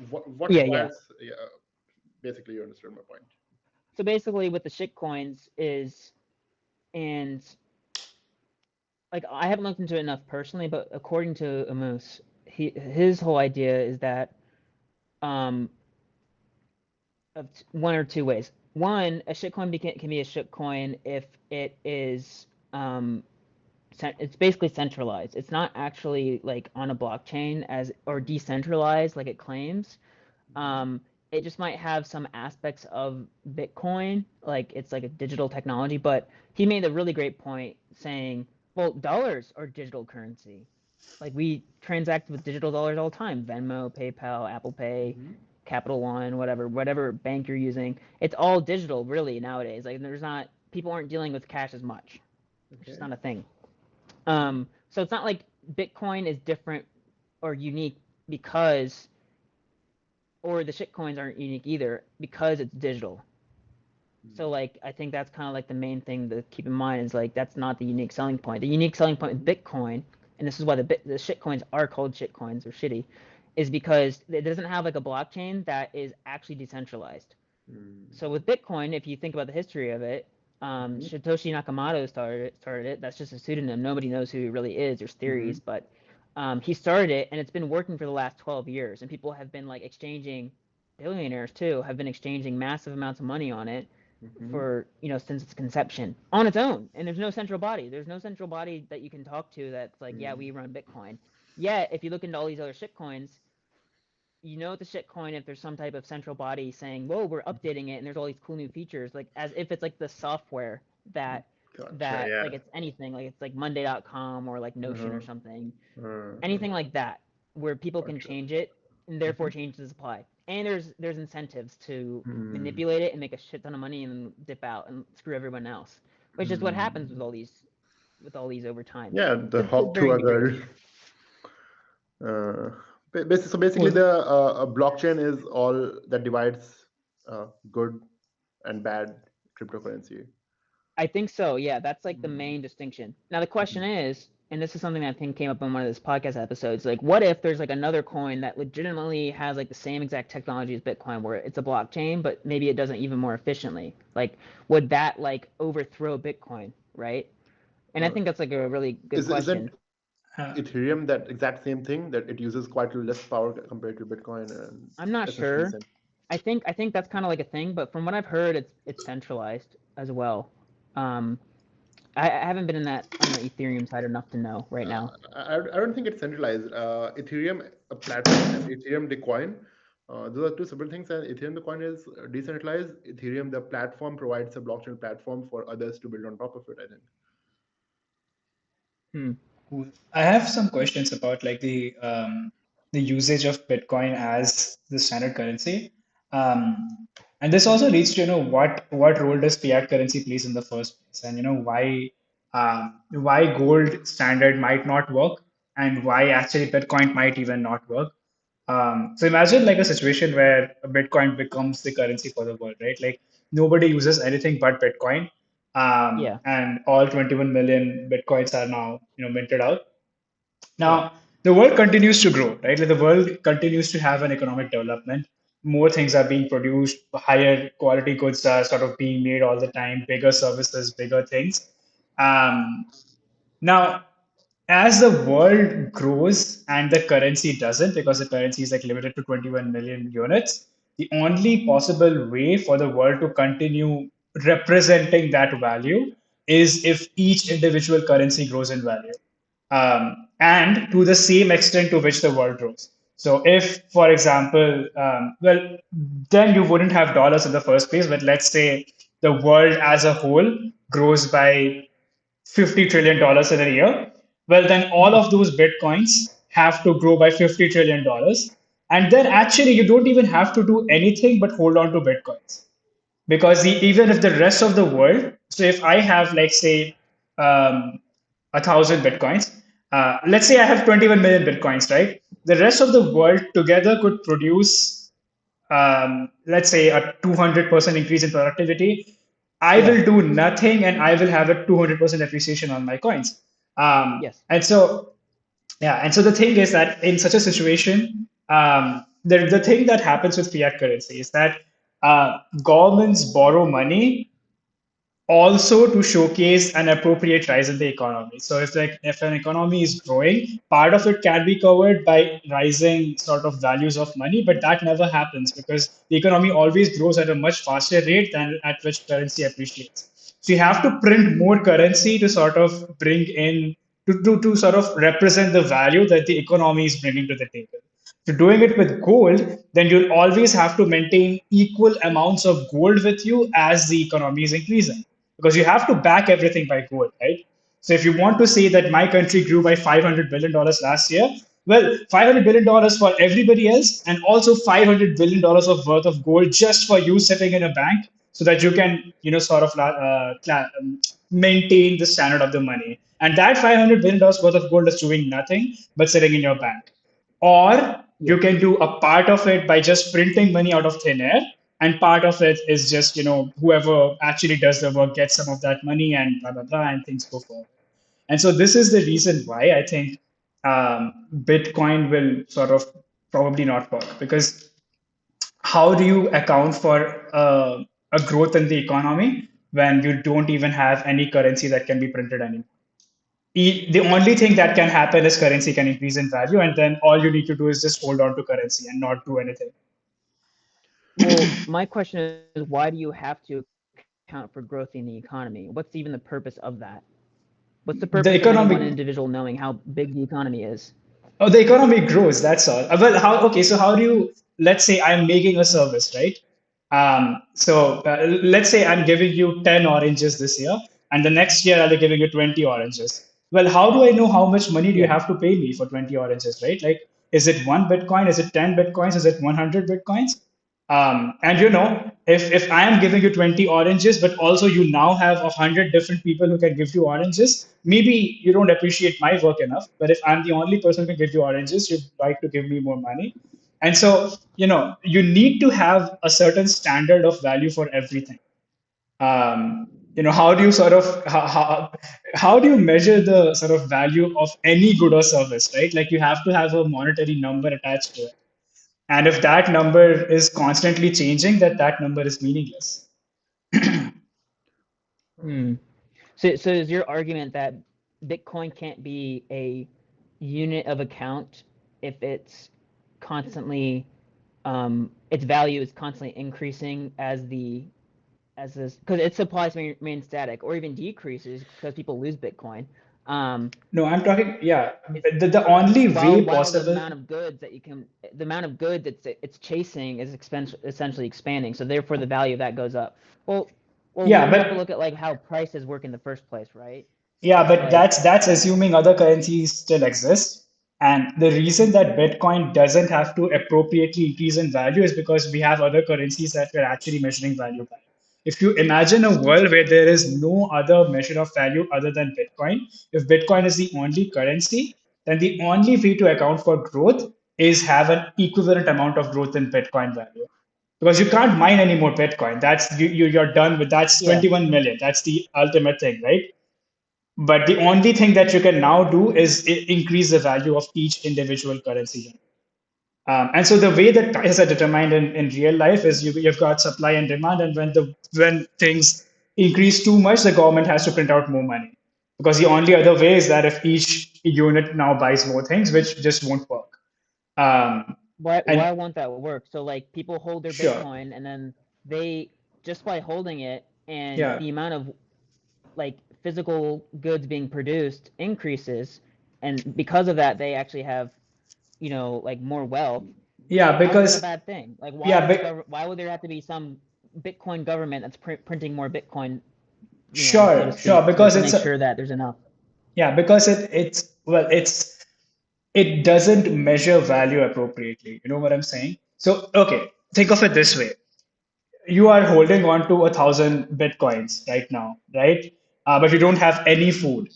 what yeah. requires? Yeah, basically, you understand my point. So basically, what the shit coins is, and like I haven't looked into it enough personally, but according to Amos, his whole idea is that um of one or two ways. One, a shitcoin can be a shitcoin if it is it's basically centralized. It's not actually like on a blockchain as or decentralized like it claims. Mhm. Um, it just might have some aspects of Bitcoin, like it's like a digital technology. But he made a really great point saying, well, dollars are digital currency. Like we transact with digital dollars all the time, Venmo, PayPal, Apple Pay. Mhm. Capital One, whatever bank you're using. It's all digital really nowadays. Like there's not people aren't dealing with cash as much. It's just Okay. not a thing. So it's not like Bitcoin is different or unique because, or the shitcoins aren't unique either because it's digital. So like I think that's kind of like the main thing to keep in mind is like that's not the unique selling point. The unique selling point with Bitcoin, and this is why the shitcoins are called shitcoins or shitty, is because it doesn't have like a blockchain that is actually decentralized. Mm. So with Bitcoin, if you think about the history of it, Mhm. Satoshi Nakamoto started it. That's just a pseudonym. Nobody knows who he really is. There's theories, Mhm. but he started it, and it's been working for the last 12 years. And people have been like exchanging, billionaires too, have been exchanging massive amounts of money on it Mhm. for since its conception on its own. And there's no central body. There's no central body that you can talk to that's like, yeah, Mm. we run Bitcoin. Yet, if you look into all these other shitcoins, the shitcoin if there's some type of central body saying, "Whoa, we're updating it," and there's all these cool new features, like as if it's like the software that Gotcha. that Yeah. like it's anything, like it's like Monday.com or like Notion or Uh-huh. something, Uh-huh. anything like that, where people can Gotcha. change it and therefore Mhm. change the supply. And there's incentives to Mm. manipulate it and make a shit ton of money and then dip out and screw everyone else, which is what happens Mm. with all these over time. Yeah, the It's hop very to a girl. manipulative. So basically, Cool. the a blockchain is all that divides good and bad cryptocurrency. I think so. Yeah, that's like the Mm. main distinction. Now the question Mhm. is, and this is something that I think came up in one of this podcast episodes, like what if there's like another coin that legitimately has like the same exact technology as Bitcoin where it's a blockchain, but maybe it does it even more efficiently? Like would that like overthrow Bitcoin, right? And I Uh, think that's like a really good isn't question. Uh, Ethereum that exact same thing that it uses quite less power compared to Bitcoin and I'm not essentially the sure. same? I think that's kind of like a thing, but from what I've heard, it's centralized as well. Um, I haven't been in that on the Ethereum side enough to know right now. I don't think it's centralized. Ethereum, a platform, and Ethereum, the coin. Those are two separate things. And Ethereum, the coin is decentralized. Ethereum, the platform, provides a blockchain platform for others to build on top of it, I think. Hmm. Cool. I have some questions about like the usage of Bitcoin as the standard currency. And this also leads to what role does fiat currency plays in the first place, and why gold standard might not work, and why actually Bitcoin might even not work. So imagine like a situation where a Bitcoin becomes the currency for the world, right? Like nobody uses anything but Bitcoin, Yeah. and all 21 million Bitcoins are now minted out. Yeah. Now, the world continues to grow, right? Like the world continues to have an economic development. More things are being produced, higher quality goods are sort of being made all the time, bigger services, bigger things. Um, Now, as the world grows and the currency doesn't, because the currency is like limited to 21 million units, the only possible way for the world to continue representing that value is if each individual currency grows in value, and to the same extent to which the world grows. So, if, for example, well, then you wouldn't have dollars in the first place, but let's say the world as a whole grows by $50 trillion in a year, well, then all of those Bitcoins have to grow by $50 trillion. And then actually, you don't even have to do anything but hold on to Bitcoins. Because even if the rest of the world, so if I have, like, say, 1,000 Bitcoins, let's say I have 21 million Bitcoins, right? The rest of the world together could produce, let's say, a 200% increase in productivity. I Yeah. will do nothing and I will have a 200% appreciation on my coins. Yes. And so, yeah, and so the thing is that in such a situation, the thing that happens with fiat currency is that governments borrow money also to showcase an appropriate rise in the economy. So if an economy is growing, part of it can be covered by rising sort of values of money, but that never happens because the economy always grows at a much faster rate than at which currency appreciates. So you have to print more currency to sort of bring in to sort of represent the value that the economy is bringing to the table. So doing it with gold, then you'll always have to maintain equal amounts of gold with you as the economy is increasing because you have to back everything by gold, right? So if you want to say that my country grew by $500 billion last year, Well, $500 billion for everybody else, and also $500 billion of worth of gold just for you sitting in a bank, so that you can, sort of maintain the standard of the money. And that $500 billion worth of gold is doing nothing but sitting in your bank. Or Yeah. you can do a part of it by just printing money out of thin air, and part of it is just, whoever actually does the work gets some of that money, and blah blah blah, and things go forward. And so this is the reason why I think Bitcoin will sort of probably not work, because how do you account for a growth in the economy when you don't even have any currency that can be printed anymore? The only thing that can happen is currency can increase in value, and then all you need to do is just hold on to currency and not do anything. Well, my question is, why do you have to account for growth in the economy? What's even the purpose of that? What's the purpose of any The one economic individual knowing how big the economy is? Oh, the economy grows. That's all. Well, how? Okay, so how do you? Let's say I'm making a service, right? Let's say I'm giving you 10 oranges this year, and the next year I'll be giving you 20 oranges. Well, how do I know how much money do you Yeah. have to pay me for 20 oranges, right? Like, is it one Bitcoin? Is it 10 Bitcoins? Is it 100 Bitcoins? And if I am giving you 20 oranges, but also you now have 100 different people who can give you oranges, maybe you don't appreciate my work enough. But if I'm the only person who can give you oranges, you'd like to give me more money. And so, you need to have a certain standard of value for everything. How do you sort of how do you measure the sort of value of any good or service, right? Like, you have to have a monetary number attached to it. And if that number is constantly changing, that number is meaningless. Hmm. So is your argument that Bitcoin can't be a unit of account if it's constantly its value is constantly increasing as this, because its supplies remain static or even decreases because people lose Bitcoin. Um, No, I'm talking, yeah. it's The only way while the possible, amount of goods that the amount of goods it's chasing is essentially expanding, so therefore the value of that goes up. Well, yeah, wouldn't you have to but look at like how prices work in the first place, right? Yeah, It's but like, that's assuming other currencies still exist. And the reason that Bitcoin doesn't have to appropriately increase in value is because we have other currencies that we're actually measuring value by. If you imagine a world where there is no other measure of value other than Bitcoin, if Bitcoin is the only currency, then the only way to account for growth is have an equivalent amount of growth in Bitcoin value. Because you can't mine any more Bitcoin. You're done with that's yeah. 21 million. That's the ultimate thing, right? But the only thing that you can now do is increase the value of each individual currency. And so the way that prices are determined in real life is you've got supply and demand, and when things increase too much, the government has to print out more money. Because the only other way is that if each unit now buys more things, which just won't work. Why And won't that work? So like people hold their sure, Bitcoin and then they just by holding it and yeah, the amount of like physical goods being produced increases, and because of that they actually have, like more wealth. yeah, How is that a because bad thing? Like yeah, but why would there have to be some Bitcoin government that's printing more Bitcoin, so to sure, speak, because to it's make sure that there's enough? yeah, because it doesn't measure value appropriately. You know what I'm saying? So, okay, think of it this way. You are holding on to 1,000 Bitcoins right now, right? But you don't have any food.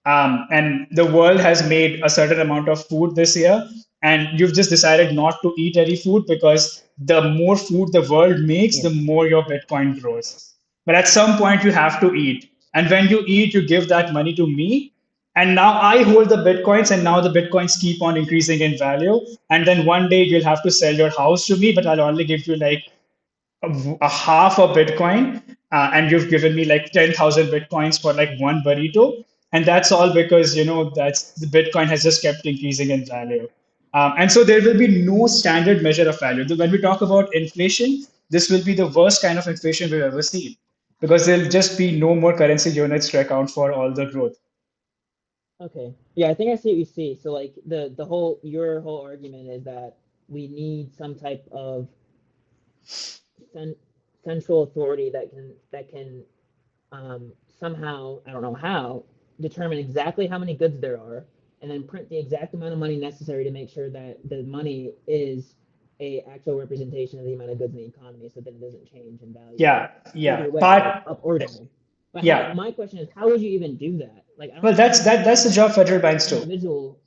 And the world has made a certain amount of food this year, and you've just decided not to eat any food because the more food the world makes, Yeah. the more your Bitcoin grows. But at some point, you have to eat. And when you eat, you give that money to me. And now I hold the Bitcoins, and now the Bitcoins keep on increasing in value. And then one day you'll have to sell your house to me, but I'll only give you like a half a Bitcoin, and you've given me like 10,000 Bitcoins for like one burrito. And that's all because, that's the Bitcoin has just kept increasing in value. And so there will be no standard measure of value. When we talk about inflation, this will be the worst kind of inflation we've ever seen because there'll just be no more currency units to account for all the growth. Okay. Yeah, I think I see what you see. So like the whole your whole argument is that we need some type of cen central authority that can somehow, I don't know how, determine exactly how many goods there are, and then print the exact amount of money necessary to make sure that the money is a actual representation of the amount of goods in the economy, so that it doesn't change in value Yeah, yeah. either way, like Part, up or down. But how? yeah. My question is, how would you even do that? Like, I Well, don't think that's the job federal as banks an do. individual.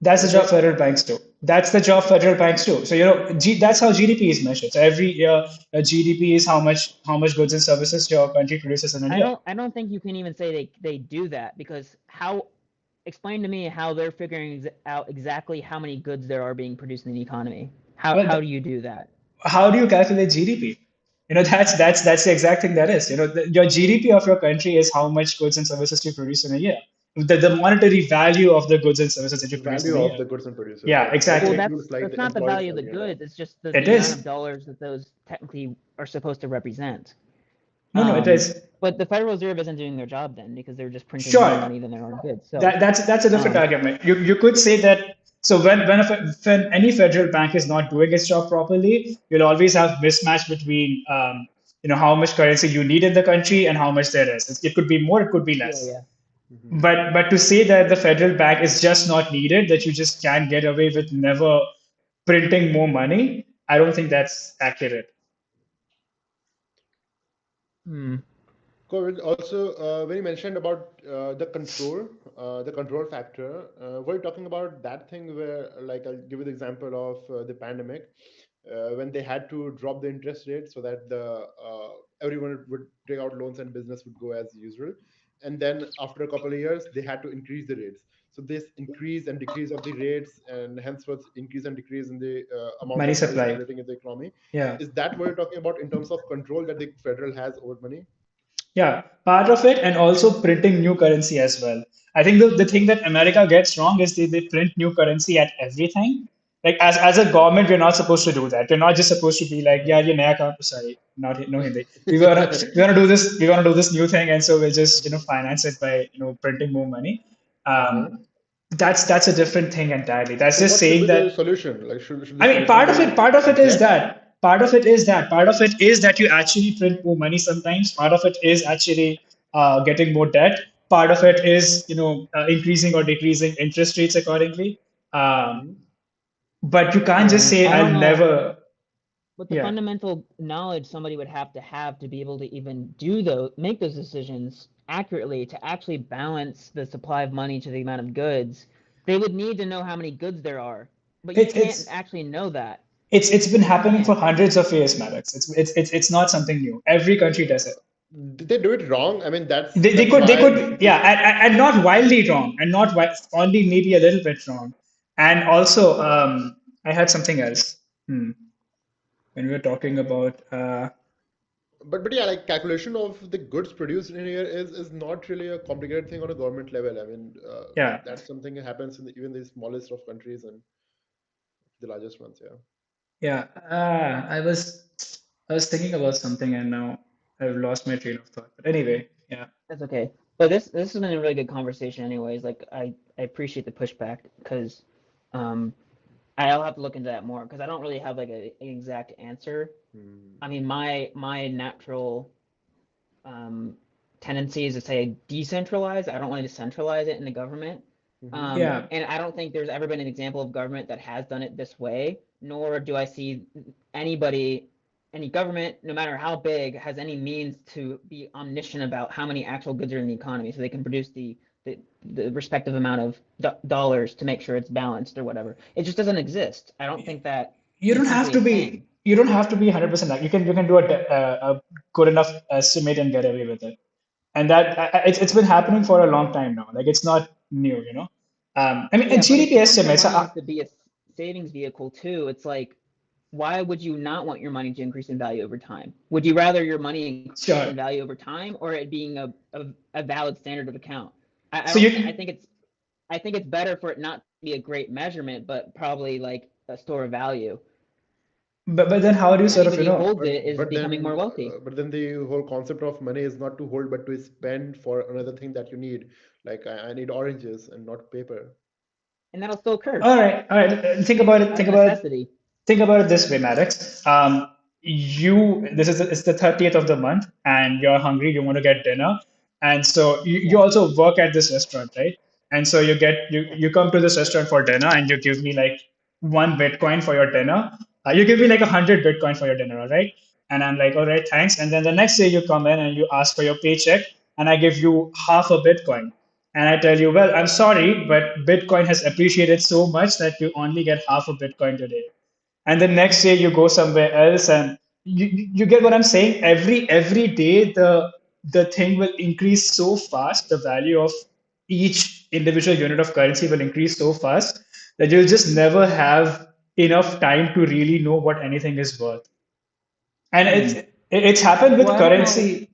That's What the was job it? federal banks do. That's the job federal banks do. So that's how GDP is measured. So every year, GDP is how much goods and services your country produces in a year. I don't think you can even say they do that, because how? Explain to me how they're figuring out exactly how many goods there are being produced in the economy. Well, How do you do that? how do you calculate GDP? That's the exact thing that is. Your GDP of your country is how much goods and services you produce in a year. The monetary value of the goods and services that you produce in Value a of year. the goods and produces, Yeah, right? That Well, exactly. includes like that's the not the employees value of the and goods. It's just It the amount of is. dollars that those technically are supposed to represent. No, it is. But the Federal Reserve isn't doing their job then, because they're just printing more Sure. money than there are goods. So, That's a different um, argument. You could say that. So when any federal bank is not doing its job properly, you'll always have mismatch between how much currency you need in the country and how much there is. It could be more, it could be yeah, less. yeah. Mhm. But to say that the federal bank is just not needed, that you just can't get away with never printing more money, I don't think that's accurate. Hmm. COVID also, when you mentioned about the control factor, we're talking about that thing where, like, I'll give you the example of the pandemic, when they had to drop the interest rate so that the everyone would take out loans and business would go as usual, and then after a couple of years they had to increase the rates. So this increase and decrease of the rates, and henceforth increase and decrease in the amount Money of money supply. circulating in the economy, Yeah. is that what you're talking about in terms of control that the federal has over money? Yeah, part of it, and also printing new currency as well. I think the thing that America gets wrong is they print new currency at everything. Like as a government, we're not supposed to do that. We're not just supposed to be like, yeah, Uh-huh. ये नया काम, sorry, not no Hindi. We wanna do this new thing, and so we'll just finance it by printing more money. Uh-huh. That's a different thing entirely. That's So just what should be saying the that. solution? Like, should the I mean, solution be part of it is debt? that. Part of it is that you actually print more money sometimes. Part of it is actually getting more debt. Part of it is, increasing or decreasing interest rates accordingly. Um, Hmm. but you can't just Yeah, say, I I'll don't know. never, But the yeah, fundamental knowledge somebody would have to be able to even make those decisions accurately, to actually balance the supply of money to the amount of goods. They would need to know how many goods there are, but you it, can't it's, actually know that. it's been You happening for can't. hundreds of years, Maddox. It's not something new. Every country does it. Did they do it wrong? I mean, They that's could, why yeah, this. and not wildly wrong, and not only maybe a little bit wrong. And also, I had something else. Hmm. When we were talking about, But yeah, like calculation of the goods produced in here is not really a complicated thing on a government level. I mean, yeah, that's something that happens in even the smallest of countries and the largest ones. Yeah. yeah. I was thinking about something, and now I've lost my train of thought. But anyway, yeah, That's okay. But this has been a really good conversation, anyways. Like, I appreciate the pushback, because um I'll have to look into that more, because I don't really have like an exact answer. Hmm. I mean, my natural um, tendency is to say decentralize. I don't want to centralize it in the government. Hmm. yeah. And I don't think there's ever been an example of government that has done it this way, nor do I see anybody, any government, no matter how big, has any means to be omniscient about how many actual goods are in the economy, so they can produce the respective amount of dollars to make sure it's balanced or whatever. It just doesn't exist. I don't think that You is don't have simply to a thing. be. You don't have to be 100% like you can do a good enough estimate and get away with it. And that it's been happening for a long time now. Like it's not new. I mean, Yeah, but if GDP you want your estimates. money to be a savings vehicle too, it's like, why would you not want your money to increase in value over time? Would you rather your money increase Sure. in value over time, or it being a valid standard of account? I So don't think, you, I think it's better for it not to be a great measurement, but probably like a store of value. but then how do you And sort of anybody who holds it is But becoming more then wealthy. the whole concept of money is not to hold, but to spend for another thing that you need. Like I need oranges and not paper. And that'll still occur. all right. Think about it. Out of necessity. Think about it this way, Maddox. It's the 30th of the month, and you're hungry. You want to get dinner, and so you Yeah. also work at this restaurant, right? And so you come to this restaurant for dinner and you give me like 1 Bitcoin for your dinner. You give me like 100 Bitcoin for your dinner, all right? And I'm like, all right, thanks. And then the next day you come in and you ask for your paycheck, and I give you half a Bitcoin. And I tell you, well, I'm sorry, but Bitcoin has appreciated so much that you only get half a Bitcoin today. And the next day you go somewhere else, and you get what I'm saying. Every day the thing will increase so fast. The value of each individual unit of currency will increase so fast that you'll just never have enough time to really know what anything is worth. And it's happened with Well, I don't know. currency.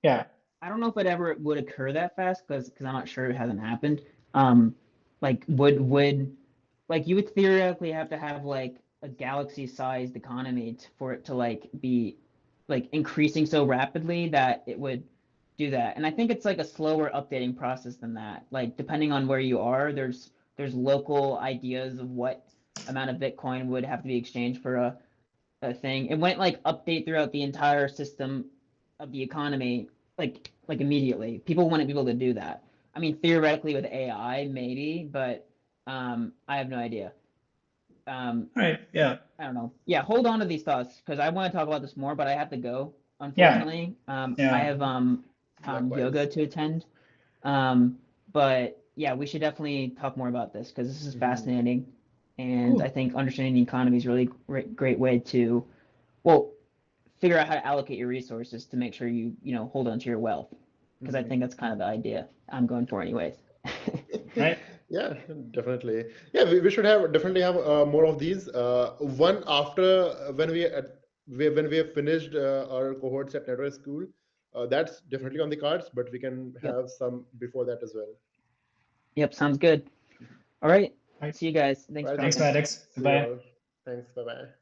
Yeah. I don't know if it ever would occur that fast because I'm not sure it hasn't happened. Um, like would like you would theoretically have to have like a galaxy-sized economy for it to like be like increasing so rapidly that it would do that. And I think it's like a slower updating process than that. Like depending on where you are, there's local ideas of what amount of Bitcoin would have to be exchanged for a thing. It went like update throughout the entire system of the economy like immediately. People wouldn't be able to do that. I mean, theoretically with AI maybe, but I have no idea. All right. Yeah. I don't know. Yeah, hold on to these thoughts because I want to talk about this more, but I have to go. Yeah. Unfortunately, I Yeah. have yoga Likewise. to attend. But yeah, we should definitely talk more about this because this is fascinating, and I Cool. think understanding the economy is a really great way to, well, figure out how to allocate your resources to make sure you know hold on to your wealth because I think that's kind of the idea I'm going for anyways. Right. Yeah, definitely. Yeah, we should have definitely have more of these. One after when we have finished our cohorts at network school, that's definitely on the cards. But we can Yep. have some before that as well. Yep, sounds good. All right. Right. See you guys. Thanks Right for then. Thanks, talking. Maddox. See you Bye. all. Thanks. Bye bye.